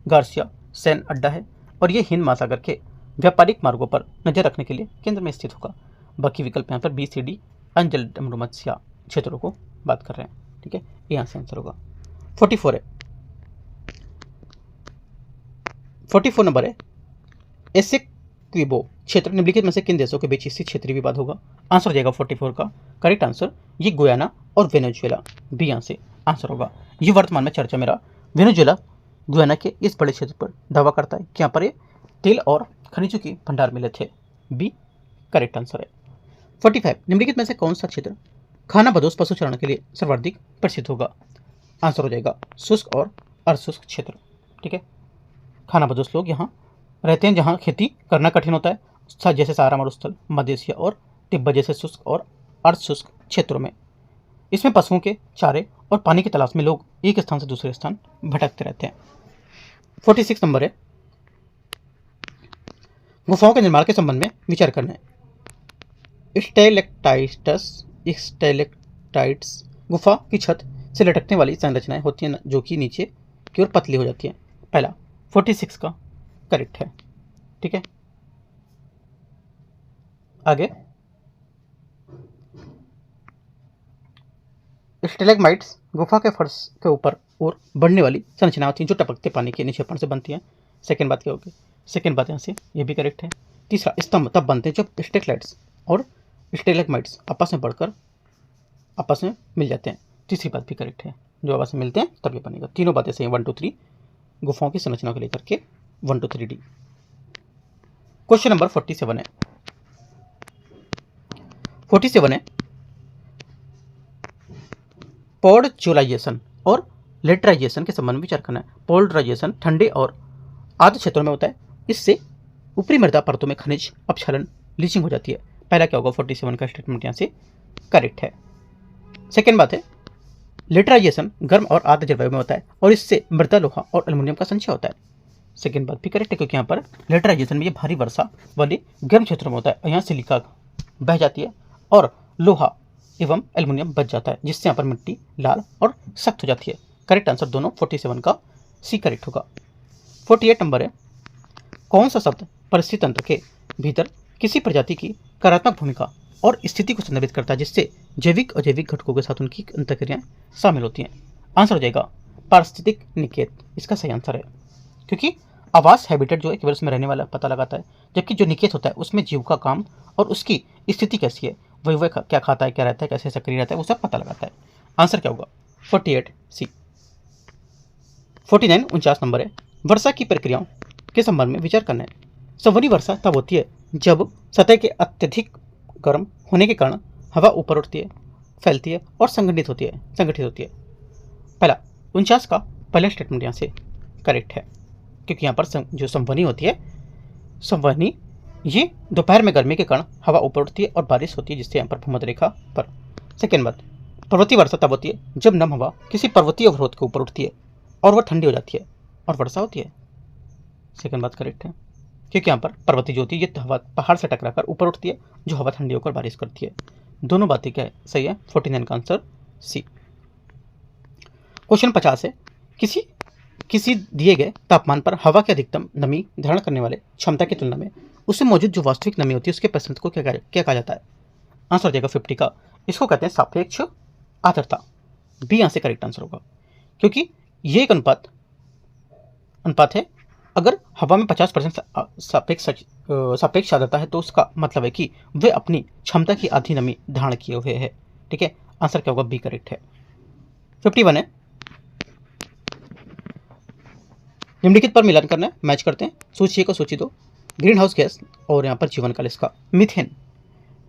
गार्सिया सैन्य अड्डा है और ये हिंद महासागर के व्यापारिक मार्गों पर नजर रखने के लिए केंद्र में स्थित होगा। बाकी विकल्प यहाँ पर बी सी डी अंजल डमरू मत्स्य क्षेत्रों को बात कर रहे हैं, ठीक है, ये यहाँ से आंसर होगा। 44 है, 44 नंबर है, एसेक्विबो क्षेत्र निम्नलिखित में से किन देशों के बीच स्थित क्षेत्रीय विवाद होगा। आंसर हो जाएगा 44 का करेक्ट आंसर ये गुयाना और वेनेजुएला, बी यहाँ से आंसर होगा। ये वर्तमान में चर्चा में रहा। वेनेजुएला गुयाना के इस बड़े क्षेत्र पर दावा करता है कि यहाँ पर तेल और खनिजों की भंडार मिले थे, बी करेक्ट आंसर है। 45 निम्नलिखित में से कौन सा क्षेत्र खानाबदोश पशु चारण के लिए सर्वाधिक प्रसिद्ध होगा। आंसर हो जाएगा शुष्क और अर्धशुष्क क्षेत्र, ठीक है। खानाबदोश लोग यहाँ रहते हैं जहाँ खेती करना कठिन होता है, जैसे सहारा मरुस्थल, मध्य एशिया और तिब्बत जैसे शुष्क और अर्धशुष्क क्षेत्रों में। इसमें पशुओं के चारे और पानी की तलाश में लोग एक स्थान से दूसरे स्थान भटकते रहते हैं। 46 नंबर है, गुफाओं के निर्माण के संबंध में विचार करना है। स्टैलेक्टाइट्स गुफा की छत से लटकने वाली संरचनाएं होती हैं जो कि नीचे की ओर पतली हो जाती हैं। पहला 46 का करेक्ट है, ठीक है। आगे स्टेलेग्माइट्स गुफा के फर्श के ऊपर और बढ़ने वाली संरचनाएं होती हैं जो टपकते पानी के निक्षेपण से बनती हैं। सेकेंड बात क्या होगी, सेकेंड बात यहाँ से ये भी करेक्ट है। तीसरा, स्तंभ तब बनते हैं जब स्टेलाइट्स और स्टेलाग्माइट्स आपस में बढ़कर आपस में मिल जाते हैं। तीसरी बात भी करेक्ट है, जो आपस में मिलते हैं तब ये बनेगा। तीनों बातें सही हैं 1 2 3 गुफाओं की संरचना को लेकर के 1 2 3 डी। क्वेश्चन नंबर 47 है, 47 है, पोलराइजेशन और लेटराइजेशन के संबंध में विचार करना है। पोलराइजेशन ठंडे और आर्द्र क्षेत्रों में होता है, इससे ऊपरी मृदा परतों में खनिज अपक्षालन लीचिंग हो जाती है। पहला क्या होगा, 47 का स्टेटमेंट यहाँ से करेक्ट है। सेकेंड बात है, लेटराइजेशन गर्म और आर्द्र जलवायु में होता है और इससे मृदा लोहा और एल्युमिनियम का संचय होता है। सेकेंड बात भी करेक्ट है, क्योंकि यहाँ पर लेटराइजेशन में ये भारी वर्षा वाले गर्म क्षेत्रों में होता है, यहाँ सिलिका बह जाती है और लोहा एवं एल्युमिनियम बच जाता है, जिससे यहाँ पर मिट्टी लाल और सख्त हो जाती है। करेक्ट आंसर दोनों 47 का सी करेक्ट होगा। 48 नंबर है, कौन सा शब्द परिस्थिति तंत्र के भीतर किसी प्रजाति की कार्यात्मक भूमिका और स्थिति को संदर्भित करता है, जिससे जैविक और अजैविक घटकों के साथ उनकी अंतःक्रियाएं शामिल होती हैं। आंसर हो जाएगा पारिस्थितिक निकेत, इसका सही आंसर है, क्योंकि आवास हैबिटेट जो है केवल उसमें रहने वाला पता लगाता है, जबकि जो निकेत होता है उसमें जीव का काम और उसकी स्थिति कैसी है, वह क्या खाता है, क्या रहता है, कैसे सक्रिय रहता है, वो सब पता लगाता है। आंसर क्या होगा, 48 सी। 49 49 नंबर है, वर्षा की प्रक्रियाओं के संबंध में विचार करना है। संवहनी वर्षा तब होती है जब सतह के अत्यधिक गर्म होने के कारण हवा ऊपर उठती है, फैलती है और संगठित होती है। पहला 49 का पहला स्टेटमेंट यहाँ से करेक्ट है, क्योंकि यहाँ पर जो संवहनी होती है, संवहनी ये दोपहर में गर्मी के कारण हवा ऊपर उठती है और बारिश होती है, जिससे यहाँ पर भूमध्य रेखा पर। सेकेंड बात, पर्वतीय वर्षा तब होती है जब नम हवा किसी पर्वतीय अवरोध के ऊपर उठती है और वह ठंडी हो जाती है और वर्षा होती है। सेकेंड बात करेक्ट है, क्योंकि यहाँ पर पर्वतीय जो होती है ये हवा पहाड़ से टकराकर ऊपर उठती है, जो हवा ठंडी होकर बारिश करती है। दोनों बातें क्या है, सही है। 49 का आंसर सी। क्वेश्चन 50 है, किसी दिए गए तापमान पर हवा की अधिकतम नमी धारण करने वाले क्षमता की तुलना में उसमें मौजूद जो वास्तविक नमी होती है उसके प्रतिशत को क्या कहा जाता है। आंसर हो जाएगा 50 का, इसको कहते हैं सापेक्ष आर्द्रता। बी यहाँ से करेक्ट आंसर होगा, क्योंकि ये एक अनुपात है। अगर हवा में 50% सापेक्ष आर्द्रता है तो उसका मतलब है कि वे अपनी क्षमता की आधी नमी धारण किए हुए है। ठीक है, आंसर क्या होगा, बी करेक्ट है। 51 है, निम्नलिखित पर मिलान करना है, मैच करते हैं। सूची 1 और सूची 2, ग्रीन हाउस गैस और यहाँ पर जीवन काल इसका मीथेन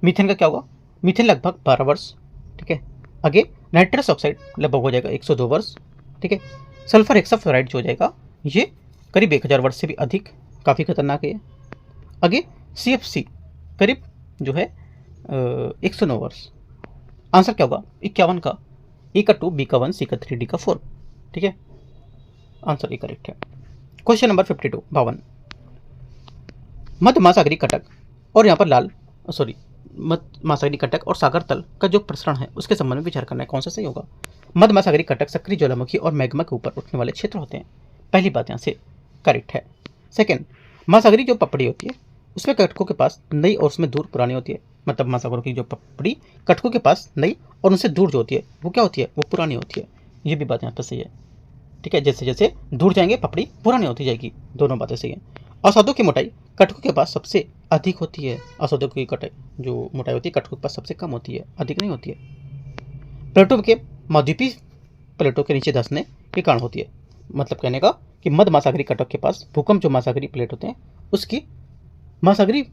का क्या होगा, मीथेन लगभग 12 वर्ष। ठीक है, आगे नाइट्रस ऑक्साइड लगभग हो जाएगा 102 वर्ष। ठीक है, सल्फर हेक्साफ्लोराइड जो हो जाएगा ये करीब 1000 वर्ष से भी अधिक, काफ़ी खतरनाक है। आगे CFC करीब जो है 109 वर्ष। आंसर क्या होगा, 51 का, ए का 2, बी का 1, सी का 3, डी का 4। ठीक है, आंसर ए करेक्ट है। क्वेश्चन नंबर 52 52, मध्य महासागरीय कटक और यहाँ पर मध्य महासागरीय कटक और सागर तल का जो प्रसरण है उसके संबंध में विचार करना है, कौन सा सही होगा। मध्य महासागरीय कटक सक्रिय ज्वालामुखी और मैग्मा के ऊपर उठने वाले क्षेत्र होते हैं, पहली बात यहाँ से करेक्ट है। सेकेंड, महासागरीय जो पपड़ी होती है उसमें कटकों के पास नई और उसमें दूर पुरानी होती है, मतलब महासागरों की जो पपड़ी कटकों के पास नई और उनसे दूर जो होती है वो क्या होती है, वो पुरानी होती है। ये भी बात यहाँ पर सही है। ठीक है, जैसे जैसे दूर जाएंगे पपड़ी पुरानी होती जाएगी, दोनों बातें सही हैं। औषधों की मोटाई कटकों के पास सबसे अधिक होती है, औषधों की कटाई जो मोटाई होती है कटकों के पास सबसे कम होती है, अधिक नहीं होती है। प्लेटों के महाद्वीपीय प्लेटों के नीचे धंसने के कारण होती है, मतलब कहने का कि मध्य महासागरीय कटक के पास भूकंप जो महासागरीय प्लेट होते हैं उसकी महासागरीय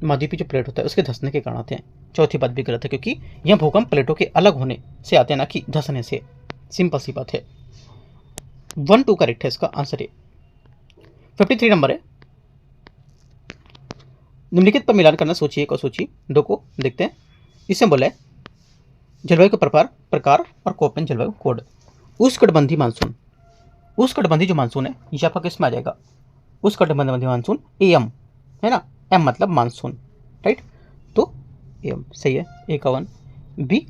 महाद्वीपीय जो प्लेट होता है उसके धंसने के कारण आते हैं। चौथी बात भी गलत है, क्योंकि यह भूकंप प्लेटों के अलग होने से आते हैं, ना कि धंसने से। सिंपल सी बात है। 1 2 करेक्ट है, इसका आंसर है। 53 नंबर है, निम्नलिखित पर मिलान करना, सूची 1 और सूची 2 को देखते हैं। इसमें बोला है जलवायु का प्रकार और कोपेन जलवायु कोड। उष्णकटिबंधीय मानसून, उष्णकटिबंधीय जो मानसून है ये आपका किस में आ जाएगा, उष्णकटिबंधीय मानसून AM है ना, M मतलब मानसून, राइट, तो AM सही है, A का 1। बी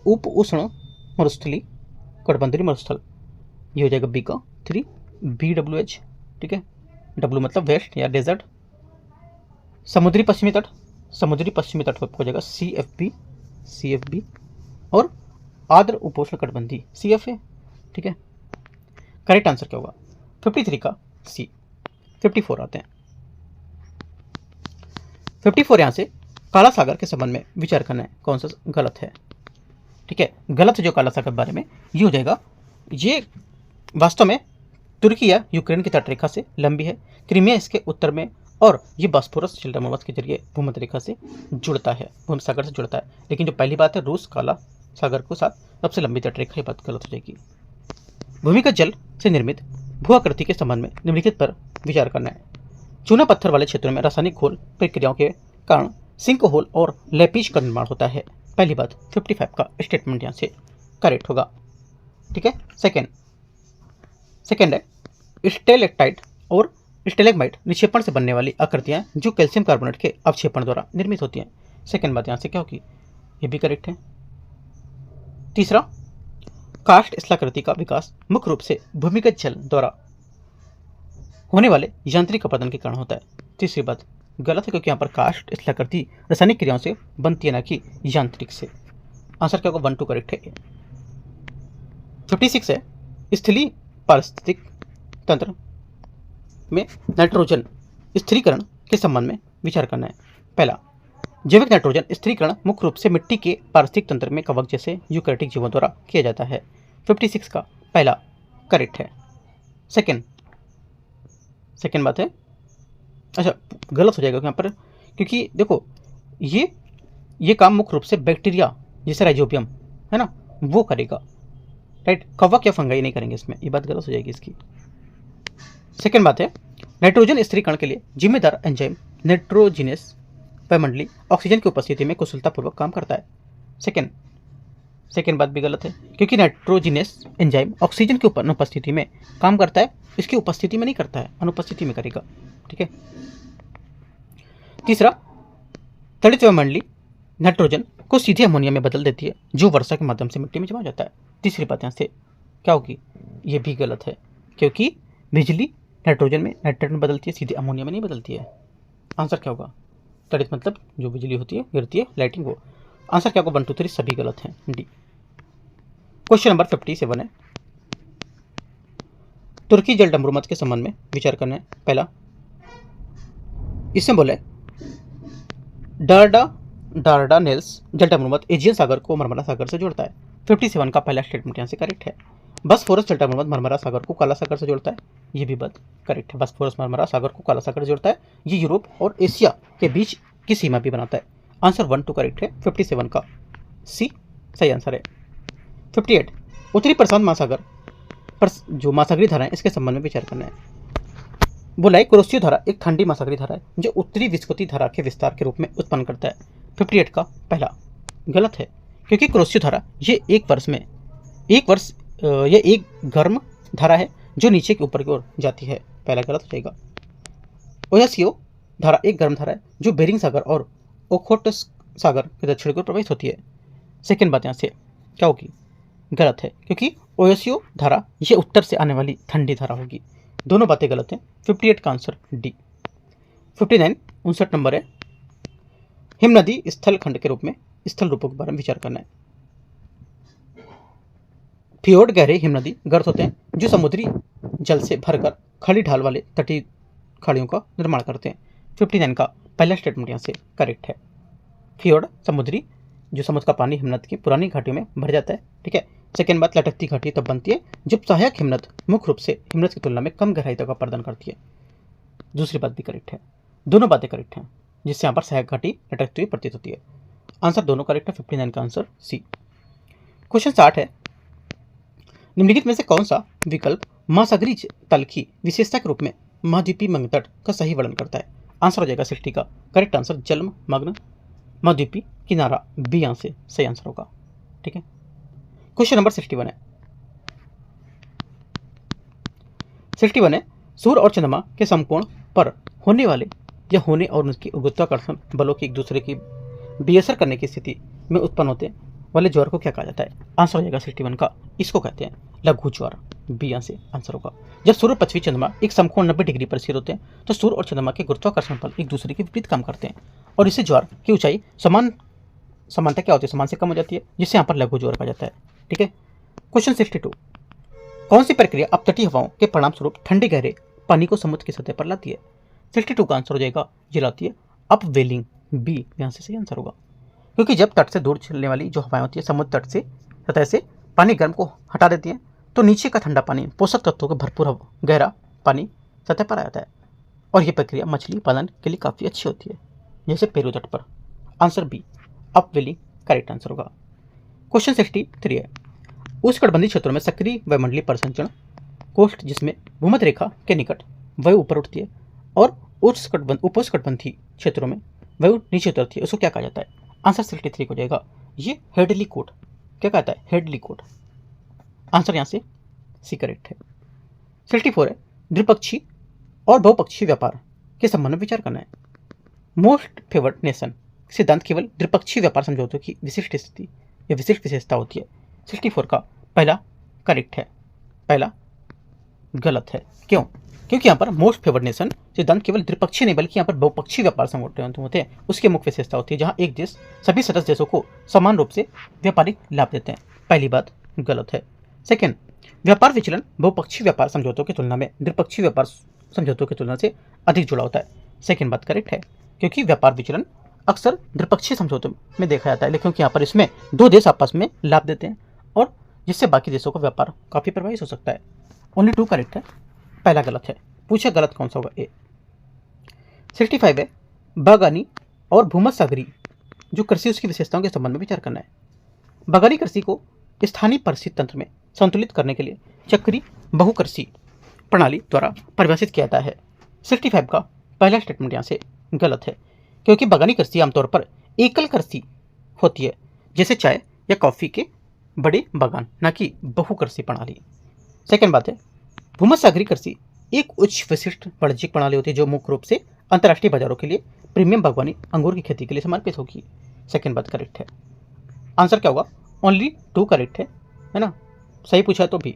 उप उष्ण मरुस्थली कटिबंधीय मरुस्थल, ये हो जाएगा बी का 3, BWH। ठीक है, W मतलब वेस्ट या डेजर्ट। समुद्री पश्चिमी तट हो जाएगा CFB और आर्द्र उपोष्ण कटिबंधीय CFA। ठीक है, करेक्ट आंसर क्या होगा? 53 का सी। 54 आते हैं। 54 यहाँ से काला सागर के संबंध में विचार करना है, कौन सा गलत है। ठीक है, गलत जो काला सागर के बारे में ये हो जाएगा, ये वास्तव में तुर्की या यूक्रेन की तटरेखा से लंबी है, क्रीमिया इसके उत्तर में, और ये बॉस्फोरस जल मरुमत के जरिए भूमध्य रेखा से जुड़ता है, भूमध्य सागर से जुड़ता है। लेकिन जो पहली बात है रूस काला सागर के साथ सबसे लंबी तटरेखा, ये बात गलत हो जाएगी। भूमिगत जल से निर्मित भूआकृति के संबंध में निम्नलिखित पर विचार करना है। चूना पत्थर वाले क्षेत्रों में रासायनिक घोल प्रक्रियाओं के कारण सिंक होल और लेपिज का निर्माण होता है। पहली बात 55 का स्टेटमेंट यहाँ से करेक्ट होगा। ठीक है, सेकेंड है स्टेलेक्टाइट और स्टेलेग्माइट निक्षेपण से बनने वाली आकृतियां जो कैल्शियम कार्बोनेट के अवक्षेपण द्वारा निर्मित होती हैं। सेकेंड बात यहाँ से क्या होगी? ये भी करेक्ट है। तीसरा, कास्ट स्थलाकृति का विकास मुख्य रूप से भूमिगत जल द्वारा होने वाले यांत्रिक अपरदन के कारण होता है। तीसरी बात गलत है, क्योंकि यहाँ पर कास्ट स्थलाकृति रासायनिक क्रियाओं से बनती है, ना कि यांत्रिक से। आंसर क्या होगा? 1 2 करेक्ट है। 56 है स्थलीय पारिस्थितिक तंत्र में नाइट्रोजन स्थिरीकरण के संबंध में विचार करना है। पहला, जैविक नाइट्रोजन स्थिरीकरण मुख्य रूप से मिट्टी के पारिस्थितिक तंत्र में कवक जैसे यूकैरियोटिक जीवों द्वारा किया जाता है। 56 का पहला करेक्ट है। सेकेंड बात है, अच्छा गलत हो जाएगा यहाँ पर, क्योंकि देखो ये काम मुख्य रूप से बैक्टीरिया जैसे राइजोबियम है ना वो करेगा, राइट। कवक या फंगाई नहीं करेंगे इसमें, ये बात गलत हो जाएगी इसकी। सेकेंड बात है, नाइट्रोजन स्थिरीकरण के लिए जिम्मेदार एंजाइम नाइट्रोजिनस वायुमंडलीय ऑक्सीजन की उपस्थिति में कुशलतापूर्वक काम करता है। सेकेंड बात भी गलत है, क्योंकि नाइट्रोजिनस एंजाइम ऑक्सीजन की अनुपस्थिति में काम करता है, इसकी उपस्थिति में नहीं करता है, अनुपस्थिति में करेगा। ठीक है। तीसरा, तड़ित वायुमंडलीय नाइट्रोजन को सीधे अमोनिया में बदल देती है, जो वर्षा के माध्यम से मिट्टी में जमा जाता है। तीसरी बात यहाँ से क्या होगी? ये भी गलत है, क्योंकि बिजली नाइट्रोजन में नाइट्रेट में बदलती है, सीधे अमोनिया में नहीं बदलती है। आंसर क्या होगा? तड़ित मतलब जो बिजली होती है, गिरती है, लाइटिंग, वो। आंसर क्या होगा? 1 2 3 सभी गलत हैं, डी। क्वेश्चन नंबर 57 है, तुर्की जल डमरूमत के संबंध में विचार करना है। पहला, इसमें बोले डार्डानेल्स जल डमरूमत एजियन सागर को मरमरा सागर से जोड़ता है। 57 का पहला स्टेटमेंट यहाँ से करेक्ट है। बॉस्फोरस जल डमरूमत मरमरा सागर को काला सागर से जोड़ता है, ये भी बात करेक्ट है। बॉस्फोरस मरमरा सागर को काला सागर से जोड़ता है, ये यूरोप और एशिया के बीच की सीमा भी बनाता है। आंसर 1 2 करेक्ट है। 57 का सी सही आंसर है। 58, उत्तरी प्रशांत महासागर पर जो महासागरीय धारा है इसके संबंध में विचार करना है। बोला है कुरोशियो धारा एक ठंडी महासागरीय धारा है जो उत्तरी विस्कोती धारा के विस्तार के रूप में उत्पन्न करता है। 58 का पहला गलत है, क्योंकि कुरोशियो धारा ये एक गर्म धारा है जो नीचे के ऊपर की ओर जाती है। पहला गलत हो जाएगा। ओयासियो धारा एक गर्म धारा है जो बेरिंग सागर और ओखोटस्क सागर के दक्षिण की ओर प्रवाहित होती है। सेकेंड बात यहाँ से क्या होगी? गलत है, क्योंकि ओयासियो धारा ये उत्तर से आने वाली ठंडी धारा होगी। दोनों बातें गलत हैं। 58 का आंसर डी। 59 59 नंबर है, हिम नदी स्थल खंड के रूप में स्थल रूपों के बारे में विचार करना है। फियोर्ड गहरे हिम नदी गर्त होते हैं जो समुद्री जल से भरकर खड़ी ढाल वाले तटीय खाड़ियों का निर्माण करते हैं। 59 का पहला स्टेटमेंट यहाँ से करेक्ट है। फियोर्ड समुद्री जो समुद्र का पानी हिमनद की पुरानी घाटियों में भर जाता है। ठीक है। सेकेंड बात, लटकती घाटी तब बनती है जब सहायक हिमनद मुख्य रूप से हिमनद की तुलना में कम गहराई तक प्रदान करती है। दूसरी बात भी करेक्ट है। दोनों बातें करेक्ट हैं, जिससे यहाँ पर सहायक घाटी लटकती हुई प्रतीत होती है। आंसर दोनों करेक्ट है। 59 का आंसर सी। क्वेश्चन 60 है, निम्नलिखित में से कौन सा विकल्प महासागरीय तल की विशेषता के रूप में महाद्वीपीय मग्न तट का सही वर्णन करता है? आंसर हो जाएगा 60 का करेक्ट आंसर जल मग्न महाद्वीपीय किनारा, बी यहाँ से सही आंसर होगा। ठीक है। क्वेश्चन नंबर 61 है, 61 है, सूर्य और चंद्रमा के समकोण पर होने वाले या होने और उनकी गुरुत्वाकर्षण बलों की एक दूसरे की बेअसर करने की स्थिति में उत्पन्न होते वाले ज्वार को क्या कहा जाता है? आंसर हो जाएगा 61 का, इसको कहते हैं लघु ज्वार, बी यहाँ से आंसर होगा। जब सूर्य पृथ्वी चंद्रमा एक समकोण 90 डिग्री पर स्थिर होते हैं तो सूर्य और चंद्रमा के गुरुत्वाकर्षण बल एक दूसरे के विपरीत काम करते हैं और इससे ज्वार की ऊंचाई समानता क्या होती है? समान से कम हो जाती है, जिससे यहाँ पर लघु ज्वार कहा जाता है। ठीक है। क्वेश्चन 62, कौन सी प्रक्रिया अपतटीय हवाओं के परिणाम स्वरूप ठंडे गहरे पानी को समुद्र की सतह पर लाती है? 62 का आंसर हो जाएगा, ये लाती है अपवेलिंग, बी यहाँ से सही आंसर होगा। क्योंकि जब तट से दूर चलने वाली जो हवाएं होती है समुद्र तट से सतह से पानी गर्म को हटा देती हैं, तो नीचे का ठंडा पानी पोषक तत्वों का भरपूर गहरा पानी सतह पर आ जाता है, और यह प्रक्रिया मछली पालन के लिए काफ़ी अच्छी होती है, जैसे पेरू तट पर। Answer B upwelling correct answer होगा। क्वेश्चन 63 है, उष्णकटिबंधीय क्षेत्रों में सक्रिय वायुमंडलीय परिसंचरण कोष्ठ जिसमें भूमध्य रेखा के निकट वायु ऊपर उठती है और उपोष्णकटिबंधीय क्षेत्रों में वायु नीचे उतरती है, उसको क्या कहा जाता है? आंसर 63 हो जाएगा, ये हेडली कोड। क्या कहता है? Headley code. आंसर यहाँ से सी करेक्ट है। 64 है, द्विपक्षीय और बहुपक्षीय व्यापार के संबंध में विचार करना है। मोस्ट फेवर्ड नेशन सिद्धांत केवल द्विपक्षीय व्यापार समझौतों की विशिष्ट स्थिति या विशिष्ट विशेषता होती है। 64 का पहला करेक्ट है, पहला गलत है। क्यों? क्योंकि यहाँ पर मोस्ट फेवर्ड नेशन सिद्धांत केवल द्विपक्षीय नहीं बल्कि यहाँ पर बहुपक्षीय व्यापार संगठन होते हैं, उसकी मुख्य विशेषता होती है जहाँ एक देश सभी सदस्य देशों को समान रूप से व्यापारिक लाभ देते हैं। पहली बात गलत है। सेकेंड, व्यापार विचलन बहुपक्षीय व्यापार समझौतों की तुलना में द्विपक्षीय व्यापार समझौतों की तुलना से अधिक जुड़ा होता है। सेकेंड बात करेक्ट है, क्योंकि व्यापार विचलन अक्सर द्विपक्षीय समझौतों में देखा जाता है, लेकिन यहाँ पर इसमें दो देश आपस में लाभ देते हैं और जिससे बाकी देशों का व्यापार काफ़ी प्रभावित हो सकता है। ओनली 2 करेक्ट है, पहला गलत है। पूछे गलत कौन सा होगा? ए। 65 है, बागानी और भूमध्यसागरीय जो कृषि उसकी विशेषताओं के संबंध में विचार करना है। बागानी कृषि को स्थानीय परिस्थिति तंत्र में संतुलित करने के लिए चक्रीय बहुकृषि प्रणाली द्वारा परिभाषित किया जाता है। 65 का पहला स्टेटमेंट यहाँ से गलत है, क्योंकि बागानी कृषि आमतौर पर एकल कृषि होती है, जैसे चाय या कॉफ़ी के बड़े बागान, न कि बहुकृषि प्रणाली। सेकेंड बात है, भूमध्यसागरीय कृषि एक उच्च विशिष्ट वाणिज्यिक प्रणाली होती है जो मुख्य रूप से अंतर्राष्ट्रीय बाजारों के लिए प्रीमियम बागवानी अंगूर की खेती के लिए समर्पित होगी। सेकेंड बात करेक्ट है। आंसर क्या होगा? ओनली 2 करेक्ट है ना, सही पूछा तो भी।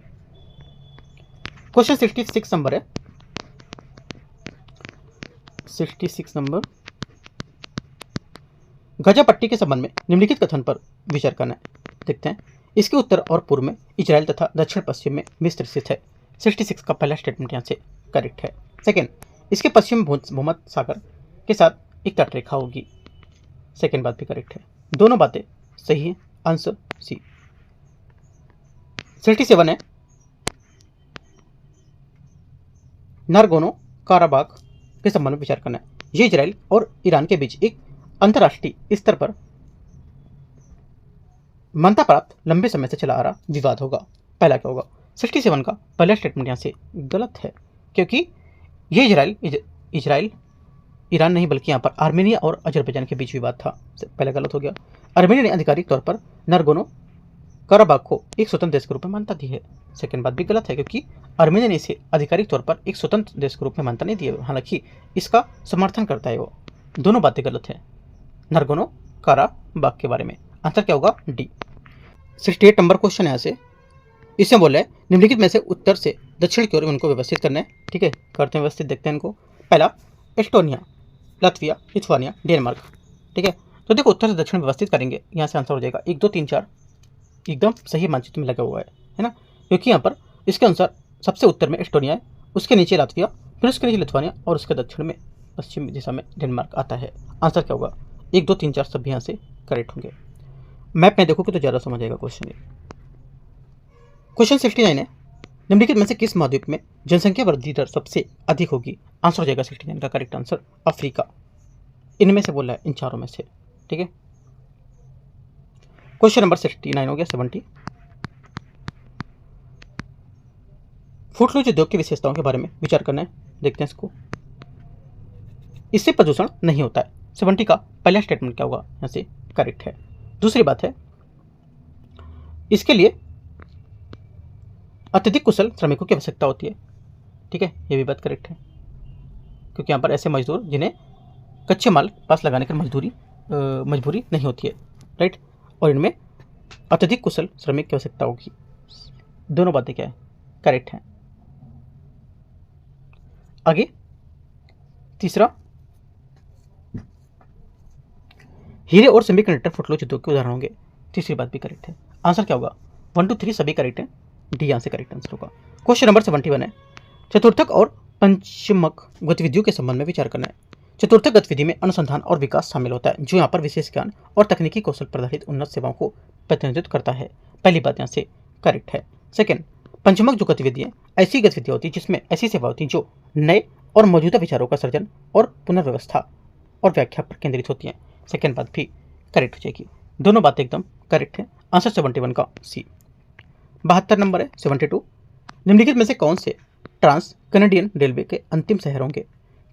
क्वेश्चन 66 नंबर है, 66 नंबर, गजा पट्टी के संबंध में निम्नलिखित कथन पर विचार करना है। देखते हैं, इसके उत्तर और पूर्व में इजराइल तथा दक्षिण पश्चिम में मिस्र स्थित है। 66 का पहला स्टेटमेंट यहाँ से करेक्ट है। सेकेंड, इसके पश्चिम भूमध्य सागर के साथ एक तटरेखा होगी। सेकेंड बात भी करेक्ट है, दोनों बातें सही हैं। Answer C. 67 है, नारगोनो काराबाग के संबंध में विचार करना है। ये इजराइल और ईरान के बीच एक अंतर्राष्ट्रीय स्तर पर मान्यता प्राप्त लंबे समय से चला आ रहा विवाद होगा। पहला क्या होगा? 67 का पहला स्टेटमेंट यहाँ से गलत है, क्योंकि ये इजराइल ईरान नहीं बल्कि यहाँ पर आर्मेनिया और अजरबैजान के बीच विवाद था। पहला गलत हो गया। आर्मेनिया ने आधिकारिक तौर पर नारगोनो काराबाग को एक स्वतंत्र देश के रूप में मान्यता दी है। सेकेंड बात भी गलत है, क्योंकि आर्मेनिया ने इसे आधिकारिक तौर पर एक स्वतंत्र देश के रूप में मान्यता नहीं दी है, हालांकि इसका समर्थन करता है वो। दोनों बातें गलत है नारगोनो काराबाग के बारे में। आंसर क्या होगा? डी। 68 नंबर क्वेश्चन है यहाँ से, इसमें बोला है निम्नलिखित में से उत्तर से दक्षिण की ओर उनको व्यवस्थित करना है। ठीक है, करते हैं व्यवस्थित, देखते हैं इनको। पहला एस्टोनिया, लात्विया, लिथुआनिया, डेनमार्क। ठीक है, तो देखो उत्तर से दक्षिण व्यवस्थित करेंगे, यहाँ से आंसर हो जाएगा 1 2 3 4, एकदम सही मानचित्र में लगा हुआ है ना, क्योंकि यहाँ पर इसके अनुसार सबसे उत्तर में एस्टोनिया है, उसके नीचे लात्विया, फिर उसके नीचे लिथुआनिया और उसके दक्षिण में पश्चिमी दिशा में डेनमार्क आता है। आंसर क्या होगा? 1 2 3 4 सभी यहाँ से करेक्ट होंगे। मैप में देखोगे तो ज़्यादा समझ आएगा क्वेश्चन। क्वेश्चन 69 है, निम्नलिखित में से किस महाद्वीप में जनसंख्या वृद्धि दर सबसे अधिक होगी? आंसर हो जाएगा 69 का करेक्ट आंसर अफ्रीका। इनमें से बोला है, इन चारों में से। ठीक है, क्वेश्चन नंबर 69 हो गया। 70, फुटलूज उद्योग की विशेषताओं के बारे में विचार करना है, देखते हैं इसको। इससे प्रदूषण नहीं होता है। 70 का पहला स्टेटमेंट क्या होगा? यहाँ से करेक्ट है। दूसरी बात है, इसके लिए अत्यधिक कुशल श्रमिकों की आवश्यकता होती है। ठीक है, ये भी बात करेक्ट है, क्योंकि यहाँ पर ऐसे मजदूर जिन्हें कच्चे माल पास लगाने की मजबूरी नहीं होती है, राइट, और इनमें अत्यधिक कुशल श्रमिक की आवश्यकता होगी। दोनों बातें क्या है? करेक्ट है। आगे तीसरा, हीरे और सेमीकंडक्टर फुटलूज उद्योग के उदाहरण होंगे। तीसरी बात भी करेक्ट है। आंसर क्या होगा? 1 2 3 सभी करेक्ट है। डी यहाँ से करेक्ट आंसर होगा। क्वेश्चन नंबर 71 है, चतुर्थक और पंचमक गतिविधियों के संबंध में विचार करना है। चतुर्थक गतिविधि में अनुसंधान और विकास शामिल होता है, जो यहाँ पर विशेष ज्ञान और तकनीकी कौशल पर आधारित उन्नत सेवाओं को प्रतिनिधित्व करता है। पहली बात यहाँ से करेक्ट है। सेकंड, पंचमक जो गतिविधि है ऐसी गतिविधि होती है जिसमें ऐसी सेवा होती है जो नए और मौजूदा विचारों का सृजन और पुनर्व्यवस्था और व्याख्या पर केंद्रित होती है। सेकंड बात भी करेक्ट हो जाएगी। दोनों बातें एकदम करेक्ट है। आंसर 71 का सी। 72 नंबर है 72, निम्नलिखित में से कौन से ट्रांस कैनेडियन रेलवे के अंतिम शहर होंगे?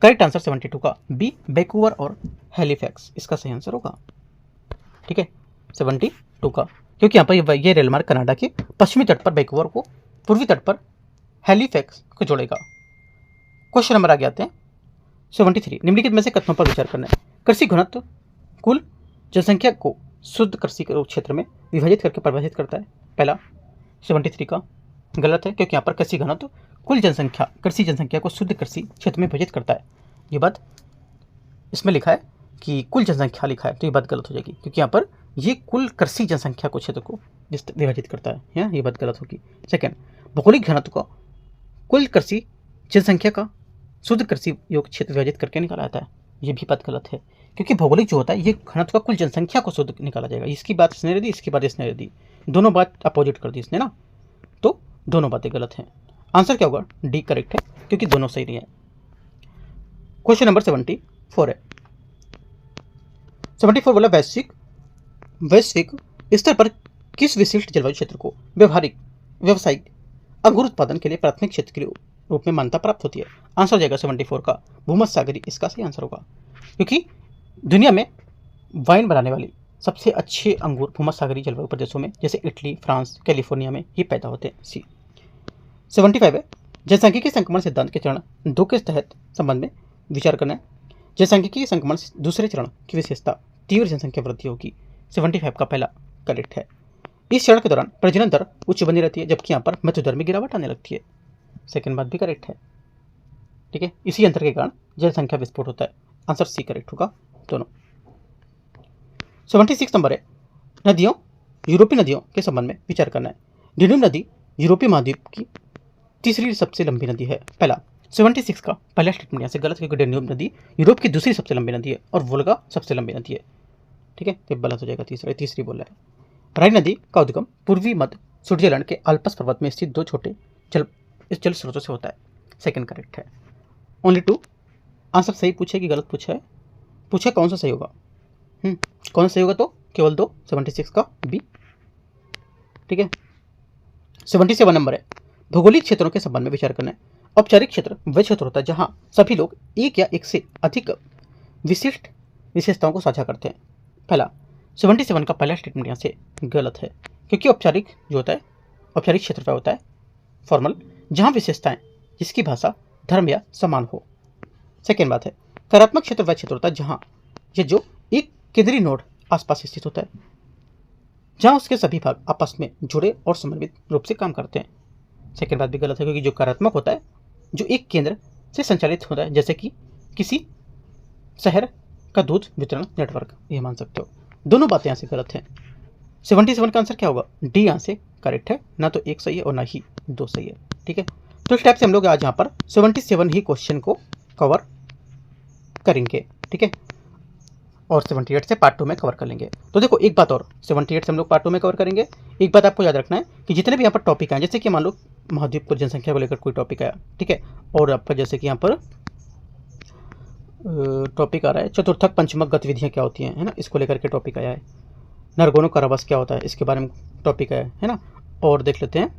करेक्ट आंसर 72 का बी, वैंकूवर और हैलिफैक्स इसका सही आंसर होगा। ठीक है 72 का, क्योंकि यहाँ पर ये रेल मार्ग कनाडा के पश्चिमी तट पर वैंकूवर को, पूर्वी तट पर हैलिफैक्स को जोड़ेगा। क्वेश्चन नंबर आगे आते हैं 73, निम्नलिखित में से कथनों पर विचार करना है। कृषि घनत्व कुल जनसंख्या को शुद्ध कृषि क्षेत्र में विभाजित करके परिभाषित करता है। पहला 73 का गलत है, क्योंकि यहाँ पर कृषि घनत्व कुल जनसंख्या, कृषि जनसंख्या को शुद्ध कृषि क्षेत्र में विभाजित करता है। ये बात इसमें लिखा है कि कुल जनसंख्या लिखा है, तो ये बात गलत हो जाएगी, क्योंकि यहाँ पर ये कुल कृषि जनसंख्या को क्षेत्र को विभाजित करता है, ये बात गलत होगी। सेकेंड, भौगोलिक घनत्व को कुल कृषि जनसंख्या का शुद्ध कृषि योग क्षेत्र विभाजित करके निकाला जाता है, ये भी बात गलत है, क्योंकि भौगोलिक जो होता है ये घनत्व का कुल जनसंख्या को शुद्ध निकाला जाएगा। इसकी बात इसने दे दी, इसकी बात इसने दे दी, दोनों बात अपोजिट कर दी इसने ना, तो दोनों बातें गलत हैं। आंसर क्या होगा? डी करेक्ट है, क्योंकि दोनों सही नहीं है। क्वेश्चन नंबर 74 है, 74 बोला वैश्विक स्तर पर किस विशिष्ट जलवायु क्षेत्र को व्यावसायिक अंगूर उत्पादन के लिए प्राथमिक क्षेत्र के रूप में मान्यता प्राप्त होती है? आंसर हो जाएगा 74 का भूमध्यसागरीय, इसका सही आंसर होगा, क्योंकि दुनिया में वाइन बनाने वाली सबसे अच्छे अंगूर भूमध्यसागरीय जलवायु प्रदेशों में जैसे इटली, फ्रांस, कैलिफोर्निया में ही पैदा होते हैं। सी। 75 है, जनसांख्यिकी संक्रमण सिद्धांत के चरण 2 के तहत संबंध में विचार करना है। जनसांख्यिकी संक्रमण दूसरे चरण की विशेषता तीव्र जनसंख्या वृद्धि होगी। 75 का पहला करेक्ट है। इस चरण के दौरान प्रजनन दर उच्च बनी रहती है, जबकि यहाँ पर मृत्यु दर में गिरावट आने लगती है। सेकंड बात भी करेक्ट है। ठीक है, इसी अंतर के कारण जनसंख्या विस्फोट होता है। आंसर सी करेक्ट होगा दोनों। 76 नंबर है, नदियों, यूरोपीय नदियों के संबंध में विचार करना है। डेन्यूब नदी यूरोपीय महाद्वीप की तीसरी सबसे लंबी नदी है। पहला 76 का पहला स्टेटमेंट यहाँ से गलत, क्योंकि डेन्यूब नदी यूरोप की दूसरी सबसे लंबी नदी है और वोल्गा सबसे लंबी नदी है। ठीक है, तो गलत हो जाएगा, तीसरी बोल रहा है। राइन नदी का उद्गम पूर्वी मध्य स्विट्जरलैंड के आल्प्स पर्वत में स्थित 2 छोटे जल स्रोतों से होता है। सेकंड करेक्ट है। ओनली 2 आंसर सही पूछे कि गलत पूछा है? पूछे कौन सा सही होगा? कौन सा सही होगा? तो केवल 2, 76 का बी। ठीक है, 77 नंबर है, भौगोलिक क्षेत्रों के संबंध में विचार करना है। औपचारिक क्षेत्र वह क्षेत्र होता है जहां सभी लोग एक या एक से अधिक विशिष्ट विशेषताओं को साझा करते हैं। पहला 77 का पहला स्टेटमेंट यहाँ से गलत है, क्योंकि औपचारिक जो होता है, औपचारिक क्षेत्र वह होता है फॉर्मल, जहां विशेषताएं जिसकी भाषा, धर्म या समान हो। सेकेंड बात है, कार्यात्मक क्षेत्र वह क्षेत्र होता है जहां ये जो एक केंद्रीय नोड आसपास स्थित होता है, जहां उसके सभी भाग आपस में जुड़े और समन्वित रूप से काम करते हैं। सेकेंड बात भी गलत है, क्योंकि जो कार्यात्मक होता है जो एक केंद्र से संचालित होता है, जैसे कि किसी शहर का दूध वितरण नेटवर्क, ये मान सकते हो। दोनों बातें यहाँ से गलत हैं। 77 का आंसर क्या होगा? डी यहाँ से करेक्ट है, ना तो 1 सही है और ना ही 2 सही है। ठीक है, तो इस टाइप से हम लोग आज यहाँ पर 77 ही क्वेश्चन को कवर करेंगे। ठीक है, और 78 से पार्ट 2 में कवर कर लेंगे। तो देखो एक बात और, 78 से हम लोग पार्ट 2 में कवर करेंगे। एक बात आपको याद रखना है कि जितने भी यहाँ पर टॉपिक आए, जैसे कि मान लो महाद्वीप पर जनसंख्या को लेकर कोई टॉपिक आया, ठीक है, और आपका जैसे कि यहाँ पर टॉपिक आ रहा है चतुर्थक पंचमक गतिविधियाँ क्या होती हैं, है ना, इसको लेकर के टॉपिक आया है। नरगोनो कारावास क्या होता है, इसके बारे में टॉपिक आया है ना। और देख लेते हैं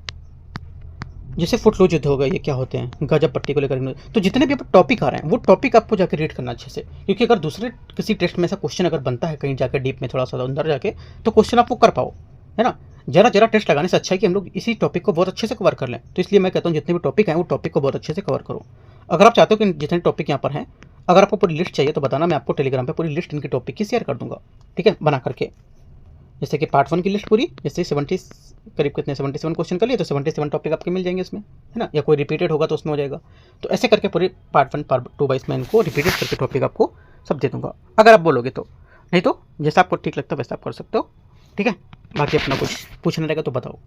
जैसे फुटलूज युद्ध हो गए, ये क्या होते हैं, गजब पट्टी को लेकर। तो जितने भी आप टॉपिक आ रहे हैं वो टॉपिक आपको जाकर रीड करना अच्छे से, क्योंकि अगर दूसरे किसी टेस्ट में ऐसा क्वेश्चन अगर बनता है कहीं जाकर डीप में थोड़ा सा अंदर जाके, तो क्वेश्चन आपको कर पाओ, है ना। जरा टेस्ट लगाने से अच्छा है कि हम लोग इसी टॉपिक को बहुत अच्छे से कवर कर लें। तो इसलिए मैं कहता हूँ जितने भी टॉपिक हैं वो टॉपिक को बहुत अच्छे से कवर करो। अगर आप चाहते हो कि जितने टॉपिक यहाँ पर हैं, अगर आपको पूरी लिस्ट चाहिए तो बताना, मैं आपको टेलीग्राम पर पूरी लिस्ट इनके टॉपिक की शेयर कर दूंगा। ठीक है, बना करके, जैसे कि पार्ट 1 की लिस्ट पूरी, जैसे 70 करीब कितने 77 क्वेश्चन कर लिए तो 77 टॉपिक आपके मिल जाएंगे इसमें, है ना, या कोई रिपीटेड होगा तो उसमें हो जाएगा। तो ऐसे करके पूरी पार्ट 1 पार्ट 2 वाइज मैं इनको रिपीटेड करके टॉपिक आपको सब दे दूंगा, अगर आप बोलोगे तो। नहीं तो जैसा आपको ठीक लगता है वैसा आप कर सकते हो। ठीक है, बाकी अपना कुछ पूछना रहेगा तो बताओ।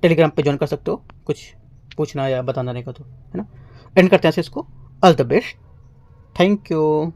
टेलीग्राम पे ज्वाइन कर सकते हो, कुछ पूछना या बताना रहेगा तो, है ना। एंड करते हैं इसको। All the best, thank you.